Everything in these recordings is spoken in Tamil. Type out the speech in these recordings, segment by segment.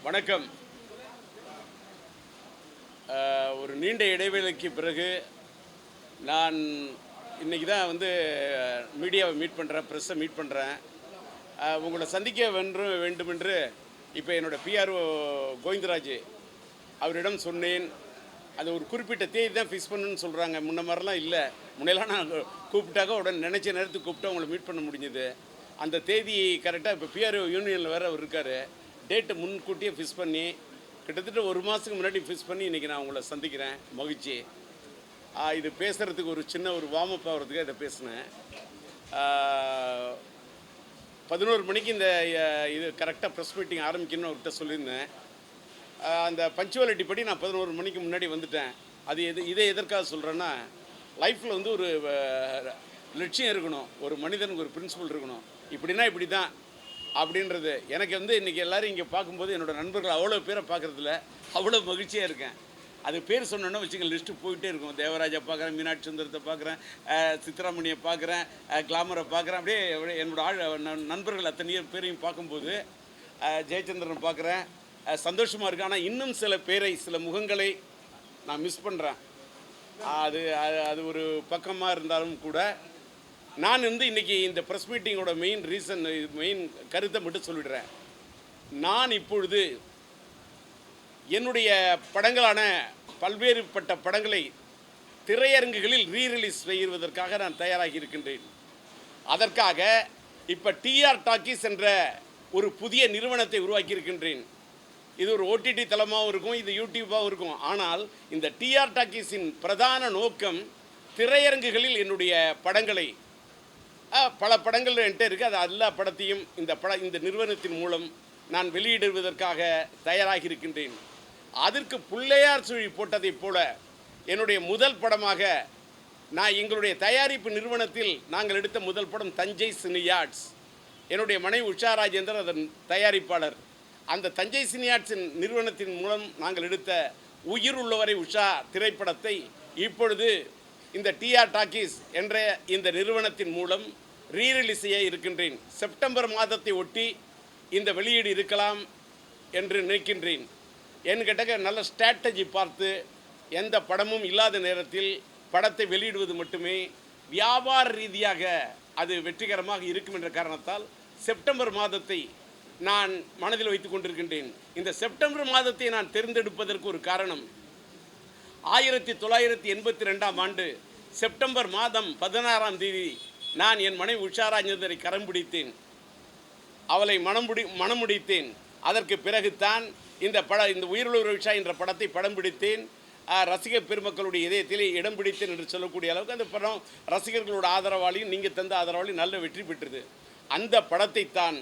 வணக்கம். ஒரு நீண்ட இடைவேளைக்கு பிறகு நான் இன்றைக்கி தான் மீடியாவை மீட் பண்ணுறேன், ப்ரெஸ்ஸை மீட் பண்ணுறேன். உங்களை சந்திக்க வேண்டுமென்று இப்போ என்னோடய பிஆர்ஓ கோவிந்தராஜ் அவரிடம் சொன்னேன். அது ஒரு குறிப்பிட்ட தேதி தான் ஃபிக்ஸ் பண்ணணுன்னு சொல்கிறாங்க. முன்ன மாதிரிலாம் இல்லை. முன்னெல்லாம் நான் கூப்பிட்டாக்க உடனே நினச்ச நேரத்துக்கு கூப்பிட்டு அவங்கள மீட் பண்ண முடிஞ்சது. அந்த தேதி கரெக்டாக இப்போ பிஆர்ஓ யூனியனில் வேறு அவர் இருக்கார். டேட்டை முன்கூட்டியே ஃபிக்ஸ் பண்ணி கிட்டத்தட்ட ஒரு மாதத்துக்கு முன்னாடி ஃபிக்ஸ் பண்ணி இன்றைக்கி நான் உங்களை சந்திக்கிறேன். மகிழ்ச்சி. இது பேசுகிறதுக்கு ஒரு சின்ன வார்ம் அப் ஆகிறதுக்கு இதை பேசினேன். 11 மணிக்கு இந்த இது கரெக்டாக ப்ரெஸ் மீட்டிங் ஆரம்பிக்கணும்னு அவர்கிட்ட சொல்லியிருந்தேன். அந்த பஞ்சுவாலிட்டி படி நான் 11 மணிக்கு முன்னாடி வந்துட்டேன். அது இதை எதற்காக சொல்கிறேன்னா, லைஃப்பில் ஒரு லட்சியம் இருக்கணும், ஒரு மனிதனுக்கு ஒரு பிரின்சிபல் இருக்கணும். இப்படின்னா இப்படி தான் அப்படின்றது எனக்கு இன்றைக்கி எல்லோரும் இங்கே பார்க்கும்போது என்னோடய நண்பர்கள் அவ்வளோ பேரை பார்க்குறதுல அவ்வளோ மகிழ்ச்சியாக இருக்கேன். அது பேர் சொன்னோன்னா வச்சுக்க லிஸ்ட்டு போயிட்டே இருக்கும். தேவராஜா பார்க்குறேன், மீனாட்சி சுந்தரத்தை பார்க்குறேன், சித்ராமணியை பார்க்குறேன், கிளாமரை பார்க்குறேன். அப்படியே என்னோடய நண்பர்கள் அத்தனை பேரையும் பார்க்கும்போது ஜெயச்சந்திரன் பார்க்குறேன், சந்தோஷமாக இருக்குது. ஆனால் இன்னும் சில பேரை, சில முகங்களை நான் மிஸ் பண்ணுறேன். அது அது ஒரு பக்கமாக இருந்தாலும் கூட நான் இன்றைக்கி இந்த ப்ரெஸ் மீட்டிங்கோட மெயின் கருத்தை மட்டும் சொல்லிடுறேன். நான் இப்பொழுது என்னுடைய படங்களான பல்வேறுபட்ட படங்களை திரையரங்குகளில் ரீரிலீஸ் செய்வதற்காக நான் தயாராகி இருக்கின்றேன். அதற்காக இப்போ டிஆர் டாக்கீஸ் என்ற ஒரு புதிய நிறுவனத்தை உருவாக்கி இருக்கின்றேன். இது ஒரு ஓடிடி தளமாகவும் இருக்கும், இது யூடியூப்பாகவும் இருக்கும். ஆனால் இந்த டிஆர் டாக்கீஸின் பிரதான நோக்கம் திரையரங்குகளில் என்னுடைய படங்களை, பல படங்கள் என்கிட்ட இருக்குது, அது எல்லா படத்தையும் இந்த நிறுவனத்தின் மூலம் நான் வெளியிடுவதற்காக தயாராகி இருக்கின்றேன். அதற்கு பிள்ளையார் சுழி போட்டதைப் போல என்னுடைய முதல் படமாக நான் எங்களுடைய தயாரிப்பு நிறுவனத்தில் நாங்கள் எடுத்த முதல் படம் தஞ்சை சினியார்ட்ஸ். என்னுடைய மனைவி உஷா ராஜேந்தர் அதன் தயாரிப்பாளர். அந்த தஞ்சை சினியார்ட்ஸின் நிறுவனத்தின் மூலம் நாங்கள் எடுத்த உயிர் உள்ளவரை உஷா திரைப்படத்தை இப்பொழுது இந்த டிஆர் டாக்கீஸ் என்ற இந்த நிறுவனத்தின் மூலம் ரீரிலீஸ் செய்ய இருக்கின்றேன். செப்டம்பர் மாதத்தை ஒட்டி இந்த வெளியீடு இருக்கலாம் என்று நினைக்கின்றேன். என் கிட்டக்க நல்ல ஸ்ட்ராட்டஜி பார்த்து எந்த படமும் இல்லாத நேரத்தில் படத்தை வெளியிடுவது மட்டுமே வியாபார ரீதியாக அது வெற்றிகரமாக இருக்கும் என்ற காரணத்தால் செப்டம்பர் மாதத்தை நான் மனதில் வைத்து கொண்டிருக்கின்றேன். இந்த செப்டம்பர் மாதத்தை நான் தேர்ந்தெடுப்பதற்கு ஒரு காரணம், 1982ஆம் ஆண்டு செப்டம்பர் மாதம் 16ஆம் தேதி நான் என் மனைவி உஷா ராஜேந்தரை கரம் பிடித்தேன், அவளை மனம் முடித்தேன். அதற்கு பிறகுதான் இந்த உயிருள்ள உஷா என்ற படத்தை படம் பிடித்தேன். ரசிகர் பெருமக்களுடைய இதயத்திலே இடம் பிடித்தேன் என்று சொல்லக்கூடிய அளவுக்கு அந்த படம் ரசிகர்களோட ஆதரவாளியும் நீங்கள் தந்த ஆதரவாளியும் நல்ல வெற்றி பெற்றது. அந்த படத்தை தான்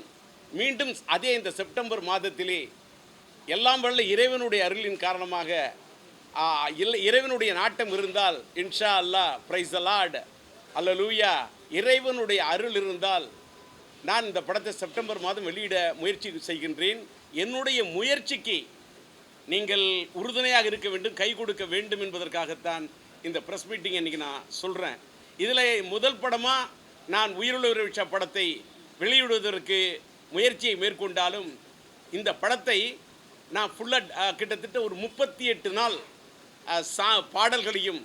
மீண்டும் அதே இந்த செப்டம்பர் மாதத்திலே எல்லாம் வல்ல இறைவனுடைய அருளின் காரணமாக, இறைவனுடைய நாட்டம் இருந்தால் இன்ஷா அல்லாஹ், பிரைஸ் தி லார்ட், அல்லேலூயா, இறைவனுடைய அருள் இருந்தால் நான் இந்த படத்தை செப்டம்பர் மாதம் வெளியிட முயற்சி செய்கின்றேன். என்னுடைய முயற்சிக்கு நீங்கள் உறுதுணையாக இருக்க வேண்டும், கை கொடுக்க வேண்டும் என்பதற்காகத்தான் இந்த ப்ரெஸ் மீட்டிங் இன்றைக்கி நான் சொல்கிறேன். இதில் முதல் படமாக நான் உயிருள்ள விஷ படத்தை வெளியிடுவதற்கு முயற்சியை மேற்கொண்டாலும் இந்த படத்தை நான் ஃபுல்லாக கிட்டத்தட்ட ஒரு 38 நாள் பாடல்களையும்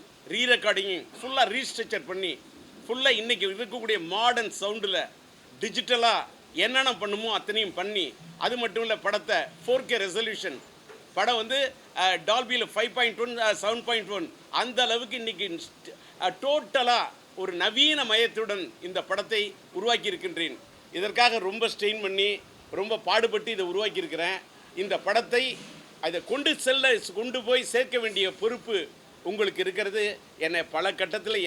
ரெக்கார்டிங்கையும் ஃபுல்லாக ரீஸ்ட்ரக்சர் பண்ணி ஃபுல்லாக இன்றைக்கி இருக்கக்கூடிய மாடர்ன் சவுண்டில் டிஜிட்டலாக என்னென்ன பண்ணுமோ அத்தனையும் பண்ணி, அது மட்டும் இல்லை படத்தை 4K ரெசல்யூஷன் படம் டால்பியில் 5.1 7.1 அந்த அளவுக்கு இன்றைக்கி டோட்டலாக ஒரு நவீன மயத்துடன் இந்த படத்தை உருவாக்கி இருக்கின்றேன். இதற்காக ரொம்ப ஸ்ட்ரெயின் பண்ணி ரொம்ப பாடுபட்டு இதை உருவாக்கியிருக்கிறேன். இந்த படத்தை அதை கொண்டு போய் சேர்க்க வேண்டிய பொறுப்பு உங்களுக்கு இருக்கிறது. என்னை பல கட்டத்தில்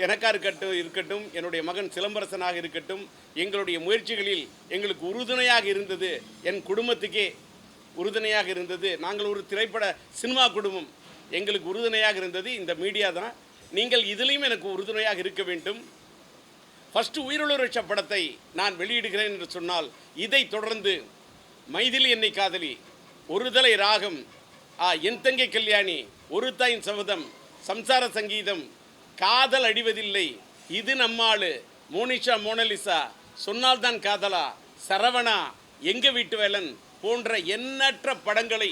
எனக்காக இருக்கட்டும், என்னுடைய மகன் சிலம்பரசனாக இருக்கட்டும், எங்களுடைய முயற்சிகளில் எங்களுக்கு உறுதுணையாக இருந்தது, என் குடும்பத்துக்கே உறுதுணையாக இருந்தது. நாங்கள் ஒரு திரைப்பட சினிமா குடும்பம், எங்களுக்கு உறுதுணையாக இருந்தது இந்த மீடியா தான். நீங்கள் இதிலையும் எனக்கு உறுதுணையாக இருக்க வேண்டும். ஃபஸ்ட்டு உயிருள்ள விஷ படத்தை நான் வெளியிடுகிறேன் என்று சொன்னால், இதை தொடர்ந்து மைதிலி என்னை காதலி, ஒரு தலை ராகம், என் தங்கை கல்யாணி, ஒரு தாயின் சபதம், சம்சார சங்கீதம், காதல் அடிவதில்லை, இது நம்மாளு, மோனிஷா மோனலிசா, சொன்னால்தான் காதலா, சரவணா, எங்க வீட்டு வேலன், போன்ற எண்ணற்ற படங்களை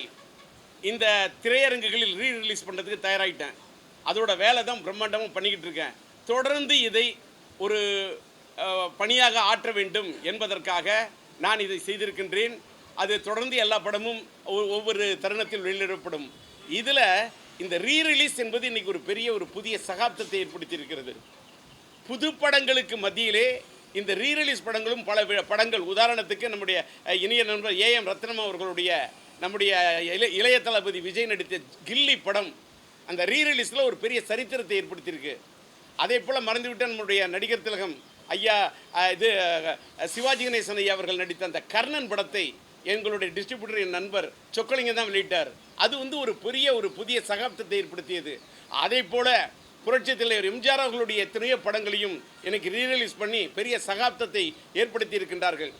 இந்த திரையரங்குகளில் ரீரிலீஸ் பண்ணுறதுக்கு தயாராகிட்டேன். அதோட வேலை தான் பிரம்மாண்டமாக பண்ணிக்கிட்டு இருக்கேன். தொடர்ந்து இதை ஒரு பணியாக ஆற்ற வேண்டும் என்பதற்காக நான் இதை செய்திருக்கின்றேன். அது தொடர்ந்து எல்லா படமும் ஒவ்வொரு தருணத்தில் வெளியிடப்படும். இதில் இந்த ரீரிலீஸ் என்பது இன்றைக்கி ஒரு பெரிய ஒரு புதிய சகாப்தத்தை ஏற்படுத்தியிருக்கிறது. புது படங்களுக்கு மத்தியிலே இந்த ரீரிலீஸ் படங்களும் பல படங்கள், உதாரணத்துக்கு நம்முடைய இனிய நண்பர் ஏஎம் ரத்னம் அவர்களுடைய நம்முடைய இளைய தளபதி விஜய் நடித்த கில்லி படம் அந்த ரீரிலீஸில் ஒரு பெரிய சரித்திரத்தை ஏற்படுத்தியிருக்கு. அதே போல் மறந்துவிட்ட நம்முடைய நடிகர் திலகம் ஐயா இது சிவாஜி கணேசன் ஐயா அவர்கள் நடித்த அந்த கர்ணன் படத்தை எங்களுடைய டிஸ்ட்ரிபியூட்டர் என் நண்பர் சொக்கலிங்க தான் வெளியிட்டார். அது ஒரு புதிய சகாப்தத்தை ஏற்படுத்தியது. அதே போல் புரட்சி தலைவர் எம்ஜிஆர் அவர்களுடைய எத்தனையோ படங்களையும் எனக்கு ரீரிலீஸ் பண்ணி பெரிய சகாப்தத்தை ஏற்படுத்தி இருக்கின்றார்கள்.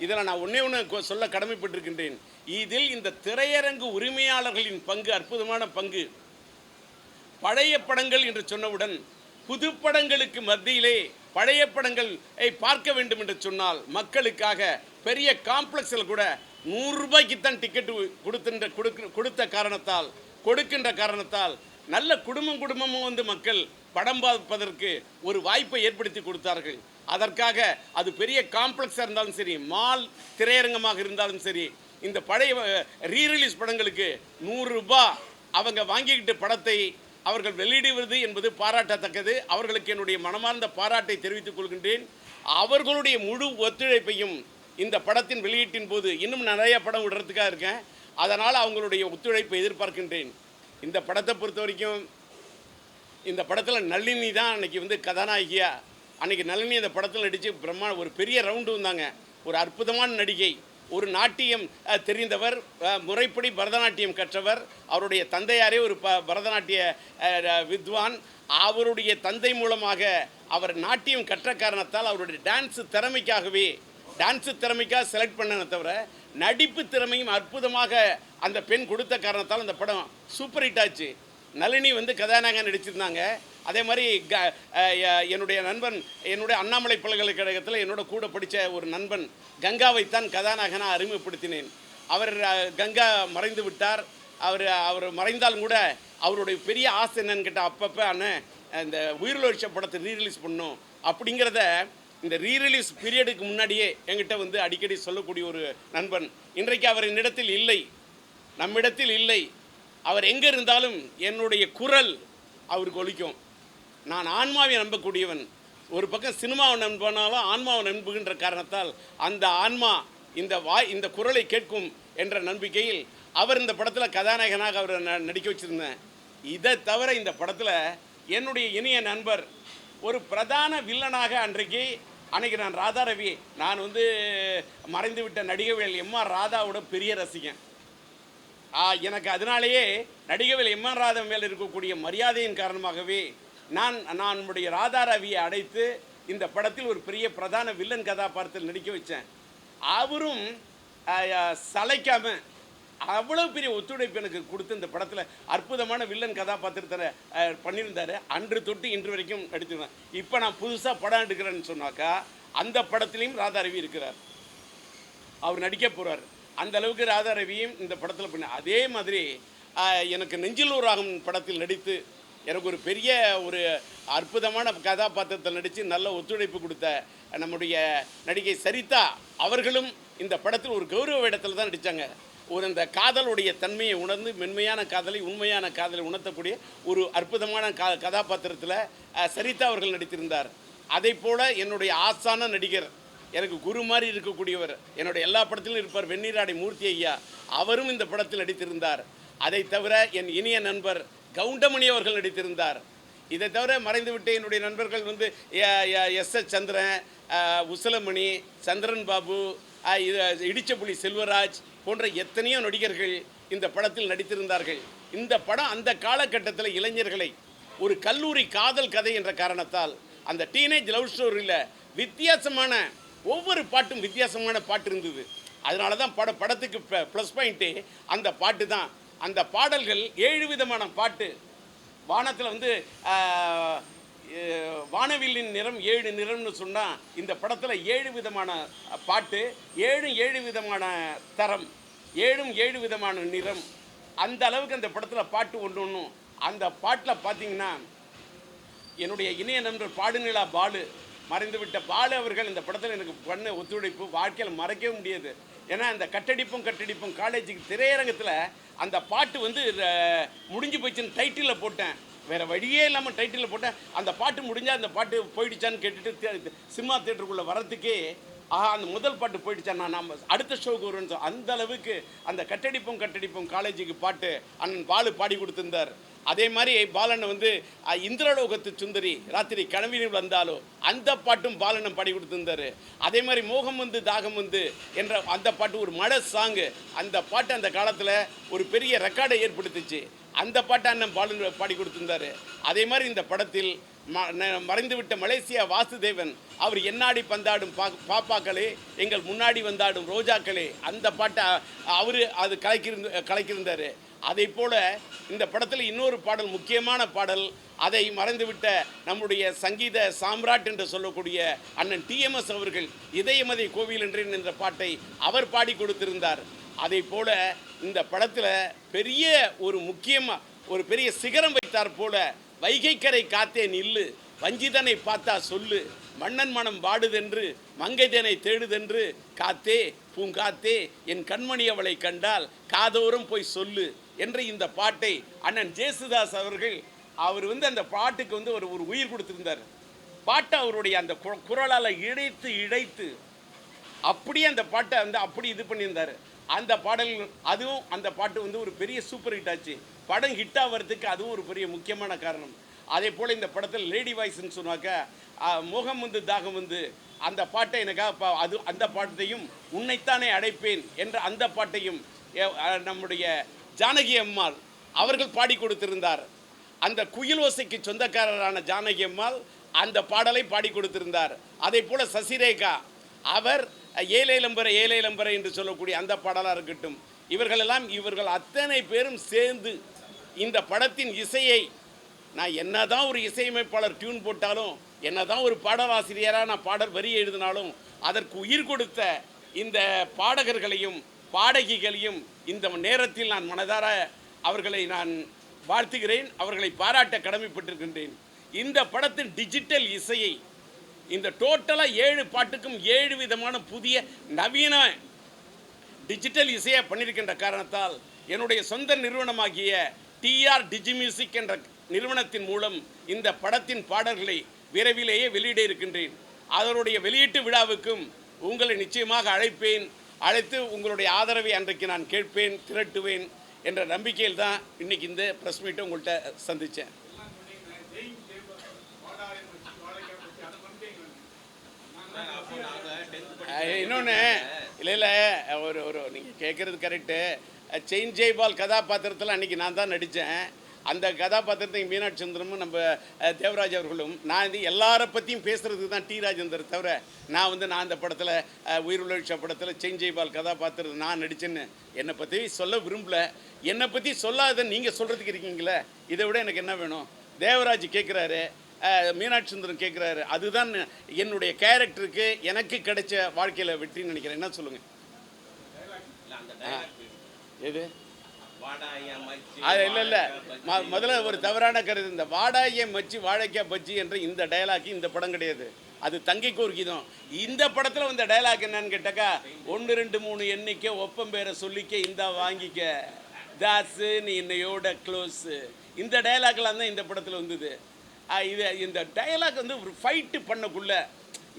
இதில் நான் ஒன்று சொல்ல கடமைப்பட்டிருக்கின்றேன். இதில் இந்த திரையரங்கு உரிமையாளர்களின் பங்கு அற்புதமான பங்கு. பழைய படங்கள் என்று சொன்னவுடன் புது படங்களுக்கு மத்தியிலே பழைய படங்களை பார்க்க வேண்டும் என்று சொன்னால் மக்களுக்காக பெரிய காம்ப்ளெக்ஸில் கூட 100 ரூபாய்க்குத்தான் டிக்கெட்டு கொடுக்கின்ற காரணத்தால் நல்ல குடும்பமும் மக்கள் படம் பார்ப்பதற்கு ஒரு வாய்ப்பை ஏற்படுத்தி கொடுத்தார்கள். அதற்காக அது பெரிய காம்ப்ளெக்ஸாக இருந்தாலும் சரி, மால் திரையரங்கமாக இருந்தாலும் சரி, இந்த பழைய ரீரிலீஸ் படங்களுக்கு 100 ரூபாய் அவங்க வாங்கிக்கிட்டு படத்தை அவர்கள் வெளியிடுவது என்பது பாராட்டத்தக்கது. அவர்களுக்கு என்னுடைய மனமார்ந்த பாராட்டை தெரிவித்துக் கொள்கின்றேன். அவர்களுடைய முழு ஒத்துழைப்பையும் இந்த படத்தின் வெளியீட்டின் போது இன்னும் நிறைய படம் விடுறதுக்காக இருக்கேன். அதனால் அவங்களுடைய ஒத்துழைப்பை எதிர்பார்க்கின்றேன். இந்த படத்தை பொறுத்த வரைக்கும் இந்த படத்தில் நளினி தான் அன்றைக்கி கதாநாயகியா. அன்றைக்கி நளினி இந்த படத்தில் நடித்து ஒரு பெரிய ரவுண்டு வந்தாங்க. ஒரு அற்புதமான நடிகை, ஒரு நாட்டியம் தெரிந்தவர், முறைப்படி பரதநாட்டியம் கற்றவர். அவருடைய தந்தையாரே ஒரு பரதநாட்டிய வித்வான். அவருடைய தந்தை மூலமாக அவர் நாட்டியம் கற்ற காரணத்தால் அவருடைய டான்ஸு திறமைக்காக செலக்ட் பண்ணனே தவிர நடிப்பு திறமையும் அற்புதமாக அந்த பெண் கொடுத்த காரணத்தால் அந்த படம் சூப்பர் ஹிட் ஆச்சு. நளினி கதாநாயகன் நடிச்சிருந்தாங்க. அதே மாதிரி என்னுடைய நண்பன், என்னுடைய அண்ணாமலை பல்கலைக்கழகத்தில் என்னோட கூட படித்த ஒரு நண்பன் கங்காவைத்தான் கதாநாயகனாக அறிமுகப்படுத்தினேன். அவர் கங்கா மறைந்து விட்டார். அவர் மறைந்தாலும் கூட அவருடைய பெரிய ஆசை என்னன்னு கேட்டால், அப்பப்போ அண்ணன் இந்த உயிரிழச்ச படத்தை ரீரிலீஸ் பண்ணணும் அப்படிங்கிறத இந்த ரீரிலீஸ் பீரியடுக்கு முன்னாடியே என்கிட்ட அடிக்கடி சொல்லக்கூடிய ஒரு நண்பன். இன்றைக்கு அவர் என்னிடத்தில் இல்லை, நம்மிடத்தில் இல்லை. அவர் எங்கே இருந்தாலும் என்னுடைய குரல் அவருக்கு ஒலிக்கும். நான் ஆன்மாவை நம்பக்கூடியவன். ஒரு பக்கம் சினிமாவை நம்பினாலும் ஆன்மாவை நம்புகின்ற காரணத்தால் அந்த ஆன்மா இந்த குரலை கேட்கும் என்ற நம்பிக்கையில் அவர் இந்த படத்தில் கதாநாயகனாக அவரை நடிக்க வச்சுருந்தேன். இதை தவிர இந்த படத்தில் என்னுடைய இனிய நண்பர் ஒரு பிரதான வில்லனாக அன்றைக்கு நான் ராதா ரவி, நான் மறைந்துவிட்ட நடிகவேல் எம்ஆர் ராதாவோட பெரிய ரசிகன். எனக்கு அதனாலேயே நடிகவேல் எம்ஆர் ராதா மேல் இருக்கக்கூடிய மரியாதையின் காரணமாகவே நான் நம்முடைய ராதா ரவியை அழைத்து இந்த படத்தில் ஒரு பெரிய பிரதான வில்லன் கதாபாத்திரத்தில் நடிக்க வச்சேன். அவரும் சளைக்காமல் அவ்வளோ பெரிய ஒத்துழைப்பு எனக்கு கொடுத்து இந்த படத்தில் அற்புதமான வில்லன் கதாபாத்திரத்தை பண்ணியிருந்தார். அன்று தொட்டு இன்று வரைக்கும் நடிச்சிருந்தேன். இப்போ நான் புதுசாக படம் எடுக்கிறேன்னு சொன்னாக்கா அந்த படத்துலேயும் ராதா ரவி இருக்கிறார். அவர் நடிக்க போகிறார். அந்த அளவுக்கு ராதா ரவியும் இந்த படத்தில் பண்ண. அதே மாதிரி எனக்கு நெஞ்சில் ராகம் படத்தில் நடித்து எனக்கு ஒரு பெரிய ஒரு அற்புதமான கதாபாத்திரத்தில் நடித்து நல்ல ஒத்துழைப்பு கொடுத்த நம்முடைய நடிகை சரிதா அவர்களும் இந்த படத்தில் ஒரு கௌரவ இடத்துல தான் நடித்தாங்க. அந்த காதலுடைய தன்மையை உணர்ந்து மென்மையான காதலை, உண்மையான காதலை உணர்த்தக்கூடிய ஒரு அற்புதமான கதாபாத்திரத்தில் சரிதா அவர்கள் நடித்திருந்தார். அதை போல் என்னுடைய ஆசான நடிகர், எனக்கு குரு மாதிரி இருக்கக்கூடியவர், என்னுடைய எல்லா படத்திலும் இருப்பார், வெந்நீராடை மூர்த்தி ஐயா, அவரும் இந்த படத்தில் நடித்திருந்தார். அதை தவிர என் இனிய நண்பர் கவுண்டமணி அவர்கள் நடித்திருந்தார். இதை தவிர மறைந்துவிட்டு என்னுடைய நண்பர்கள் எஸ் சந்திரன், உசலமணி, சந்திரன் பாபு, இடிச்சப்புலி செல்வராஜ் போன்ற எத்தனையோ நடிகர்கள் இந்த படத்தில் நடித்திருந்தார்கள். இந்த படம் அந்த காலகட்டத்தில் இளைஞர்களை ஒரு கல்லூரி காதல் கதை என்ற காரணத்தால் அந்த டீனேஜ் லவ் ஸ்டோரியில் வித்தியாசமான ஒவ்வொரு பாட்டும் வித்தியாசமான பாட்டு இருந்தது. அதனால தான் படத்துக்கு ப்ளஸ் பாயிண்ட்டு அந்த பாட்டு தான். அந்த பாடல்கள் 7 விதமான பாட்டு. வானத்தில் வானவில்லின் நிறம் 7 நிறம்னு சொன்னால் இந்த படத்தில் 7 விதமான பாட்டு, 7 விதமான தரம். ஏழும் ஏழு விதமான நிறம், அந்த அளவுக்கு அந்த படத்தில் பாட்டு ஒன்றும். அந்த பாட்டில் பார்த்தீங்கன்னா என்னுடைய இணைய நண்பர் பாடுநிலா பாலு, மறைந்துவிட்ட பாலு அவர்கள் இந்த படத்தில் எனக்கு பண்ண ஒத்துழைப்பு வாழ்க்கையில் மறக்கவே முடியாது. ஏன்னா இந்த கட்டடிப்பும் காலேஜுக்கு திரையரங்கத்தில் அந்த பாட்டு வந்து முடிஞ்சு போச்சுன்னு டைட்டிலில் போட்டேன். வேறு வழியே இல்லாமல் டைட்டிலில் போட்டேன். அந்த பாட்டு முடிஞ்சால் அந்த பாட்டு போயிடுச்சான்னு கேட்டுட்டு சினிமா தியேட்டருக்குள்ளே வரத்துக்கே அந்த முதல் பாட்டு போயிடுச்சா, நான் அடுத்த ஷோக்கு வருவேன்னு அந்த அளவுக்கு அந்த கட்டடிப்பும் காலேஜுக்கு பாட்டு அண்ணன் பாலு பாடி கொடுத்துருந்தார். அதே மாதிரி பாலனை வந்து இந்திரலோகத்து சுந்தரி ராத்திரி கனவினில் வந்தாலோ அந்த பாட்டும் பாலனம் பாடி கொடுத்துருந்தார். அதே மாதிரி மோகம் வந்து தாகம் வந்து என்ற அந்த பாட்டு ஒரு மழை சாங்கு, அந்த பாட்டு அந்த காலத்தில் ஒரு பெரிய ரெக்கார்டை ஏற்படுத்துச்சு. அந்த பாட்டை அண்ணன் பாலன் பாடி கொடுத்துருந்தார். அதே மாதிரி இந்த படத்தில் மறைந்துவிட்ட மலேசியா வாசுதேவன் அவர் என்னாடி பந்தாடும் பாப்பாக்களே எங்கள் முன்னாடி வந்தாடும் ரோஜாக்களே அந்த பாட்டை அவர் அது கலைக்கியிருந்தார். அதே போல் இந்த படத்தில் இன்னொரு பாடல், முக்கியமான பாடல், அதை மறைந்துவிட்ட நம்முடைய சங்கீத சாம்ராட் என்று சொல்லக்கூடிய அண்ணன் டிஎம்எஸ் அவர்கள் இதயமதை கோவில் என்றேன் என்ற பாட்டை அவர் பாடி கொடுத்திருந்தார். அதே போல் இந்த படத்தில் பெரிய ஒரு முக்கியமாக ஒரு பெரிய சிகரம் வைத்தார் போல, வைகைக்கரை காத்தே நில்லு, வஞ்சிதனை பார்த்தா சொல்லு, மன்னன் மனம் வாடுதென்று மங்கைதனை தேடுதென்று, காத்தே பூங்காத்தே என் கண்மணி அவளை கண்டால் காதோறும் போய் சொல்லு என்ற இந்த பாட்டை அண்ணன் ஜேசுதாஸ் அவர்கள் அவர் வந்து அந்த பாட்டுக்கு வந்து ஒரு உயிர் கொடுத்திருந்தார். பாட்டை அவருடைய அந்த குரலால் இழைத்து அப்படியே அந்த பாட்டை வந்து அப்படி இது பண்ணியிருந்தார். அந்த பாடல் அதுவும் அந்த பாட்டு வந்து ஒரு பெரிய சூப்பர் ஹிட் ஆச்சு. படம் ஹிட் ஆகிறதுக்கு அதுவும் ஒரு பெரிய முக்கியமான காரணம். அதே போல் இந்த படத்தில் லேடி வாய்ஸ்ன்னு சொன்னாக்க மோகம் வந்து தாகம் வந்து அந்த பாட்டை எனக்காக அது அந்த பாட்டையும் உன்னைத்தானே அடைப்பேன் என்ற அந்த பாட்டையும் நம்முடைய ஜானகி அம்மாள் அவர்கள் பாடி கொடுத்திருந்தார். அந்த குயில் ஓசைக்கு சொந்தக்காரரான ஜானகி அம்மாள் அந்த பாடலை பாடி கொடுத்திருந்தார். அதே போல் சசிரேகா அவர் ஏலேலம்பரை என்று சொல்லக்கூடிய அந்த பாடலாக இருக்கட்டும், இவர்கள் அத்தனை பேரும் சேர்ந்து இந்த படத்தின் இசையை, நான் என்னதான் ஒரு இசையமைப்பாளர் டியூன் போட்டாலும், என்னதான் ஒரு பாடலாசிரியராக நான் பாடல் வரி எழுதினாலும், அதற்கு உயிர் கொடுத்த இந்த பாடகர்களையும் பாடகிகளையும் இந்த நேரத்தில் நான் மனதார அவர்களை நான் வாழ்த்துகிறேன், அவர்களை பாராட்ட கடமைப்பட்டிருக்கின்றேன். இந்த படத்தின் டிஜிட்டல் இசையை இந்த டோட்டலாக 7 பாட்டுக்கும் 7 விதமான புதிய நவீன டிஜிட்டல் இசையை பண்ணியிருக்கின்ற காரணத்தால் என்னுடைய சொந்த நிறுவனமாகிய டிஆர் டிஜி மியூசிக் என்ற நிறுவனத்தின் மூலம் இந்த படத்தின் பாடல்களை விரைவிலேயே வெளியிட இருக்கின்றேன். அதனுடைய வெளியீட்டு விழாவுக்கும் உங்களை நிச்சயமாக அழைத்து உங்களுடைய ஆதரவை அன்றைக்கு நான் கேட்பேன், திரட்டுவேன் என்ற நம்பிக்கையில் தான் இன்றைக்கி இந்த ப்ரெஸ் மீட்டை உங்கள்கிட்ட சந்தித்தேன். இன்னொன்று இல்லை ஒரு நீங்கள் கேட்குறது கரெக்டு. செயின் ஜெய்பால் கதாபாத்திரத்தில் அன்றைக்கி நான் தான் நடித்தேன். அந்த கதாபாத்திரத்தை மீனாட்சி சுந்தரமும் நம்ம தேவராஜ் அவர்களும் நான் வந்து எல்லாரை பற்றியும் பேசுகிறதுக்கு தான் டி ராஜேந்தர் தவிர நான் அந்த படத்தில் உயிருள்ள படத்தில் செயின் ஜெய்பால் கதாபாத்திரத்தை நான் நடித்தேன்னு என்னை பற்றி சொல்ல விரும்பலை. என்னை பற்றி சொல்லாத நீங்கள் சொல்கிறதுக்கு இருக்கீங்களே, இதை விட எனக்கு என்ன வேணும்? தேவராஜ் கேட்குறாரு, மீனாட்சி சுந்தரம் கேட்குறாரு, அதுதான் என்னுடைய கேரக்டருக்கு எனக்கு கிடைச்ச வாழ்க்கையில் வெற்றின்னு நினைக்கிறேன். என்ன சொல்லுங்கள்? எது அது இல்லை முதல்ல ஒரு தவறான கருது. இந்த வாடாய மச்சி வாழைக்காய் பச்சி என்ற இந்த டயலாக் இந்த படம் கிடையாது, அது தங்கைக்கு ஒரு கீதம். இந்த படத்தில் வந்த டயலாக் என்னன்னு கேட்டாக்கா, 1 2 3 எண்ணிக்கை ஒப்பம் பேரை சொல்லிக்க இந்த வாங்கிக்க தாஸு நீ என்னையோட க்ளோஸு, இந்த டயலாக்லாம் தான் இந்த படத்தில் வந்தது. இந்த டயலாக் வந்து ஒரு ஃபைட்டு பண்ணக்குள்ள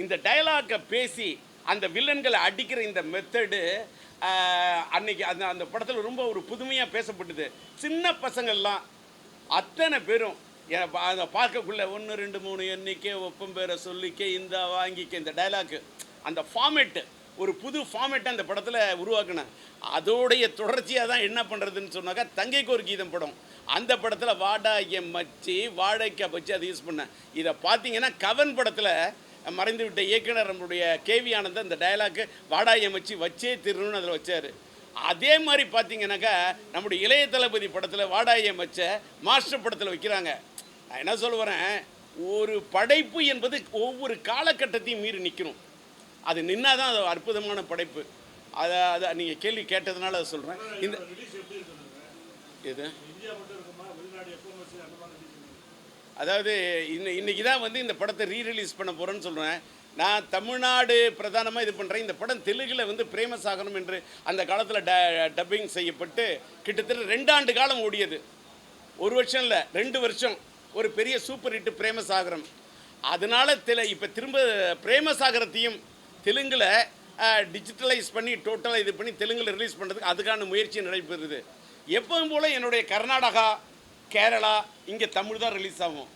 இந்த டயலாக்கை பேசி அந்த வில்லன்களை அடிக்கிற இந்த மெத்தடு அன்னைக்கு அந்த படத்தில் ரொம்ப ஒரு புதுமையாக பேசப்பட்டது. சின்ன பசங்கள்லாம் அத்தனை பேரும் அதை பார்க்கக்குள்ள 1 2 3 எண்ணிக்கை ஒப்பம் பேரை சொல்லிக்க இந்த வாங்கிக்க, இந்த டைலாக்கு அந்த ஃபார்மேட்டு ஒரு புது ஃபார்மேட்டை அந்த படத்தில் உருவாக்கினேன். அதோடைய தொடர்ச்சியாக தான் என்ன பண்ணுறதுன்னு சொன்னாக்கா தங்கைக்கு ஒரு கீதம் படம், அந்த படத்தில் வாடாய மச்சி வாழைக்காய் பச்சி அதை யூஸ் பண்ணேன். இதை பார்த்தீங்கன்னா கவன் படத்தில் மறைந்துவிட்ட இயக்குனர் நம்மளுடைய கேவி ஆனந்த் அந்த டயலாக்கு வாடாய மச்சி வச்சே திருன்னு அதில் வச்சார். அதே மாதிரி பார்த்தீங்கன்னாக்கா நம்முடைய இளைய தளபதி படத்தில் வாடாய மச்சை மாஸ்டர் படத்தில் வைக்கிறாங்க. நான் என்ன சொல்ல வரேன், ஒரு படைப்பு என்பது ஒவ்வொரு காலகட்டத்தையும் மீறி நிற்கணும். அது நின்னா தான் அது அற்புதமான படைப்பு. அதை நீங்கள் கேள்வி கேட்டதுனால அதை சொல்கிறேன். இந்த இது அதாவது இன்னைக்கு தான் வந்து இந்த படத்தை ரீரிலீஸ் பண்ண போகிறேன்னு சொல்கிறேன். நான் தமிழ்நாடு பிரதானமாக இது பண்ணுறேன். இந்த படம் தெலுங்கில் வந்து பிரேமசாகரம் என்று அந்த காலத்தில் டப்பிங் செய்யப்பட்டு கிட்டத்தட்ட 2 ஆண்டு காலம் ஓடியது. 1 வருஷம் இல்லை, 2 வருஷம். ஒரு பெரிய சூப்பர் ஹிட் பிரேமசாகரம். அதனால் இப்போ திரும்ப பிரேமசாகரத்தையும் தெலுங்கில் டிஜிட்டலைஸ் பண்ணி டோட்டலாக இது பண்ணி தெலுங்கில் ரிலீஸ் பண்ணுறதுக்கு அதுக்கான முயற்சி நடைபெறுது. எப்பவும் போல் என்னுடைய கர்நாடகா, கேரளா, இங்கே தமிழ் தான் ரிலீஸ் ஆகும்.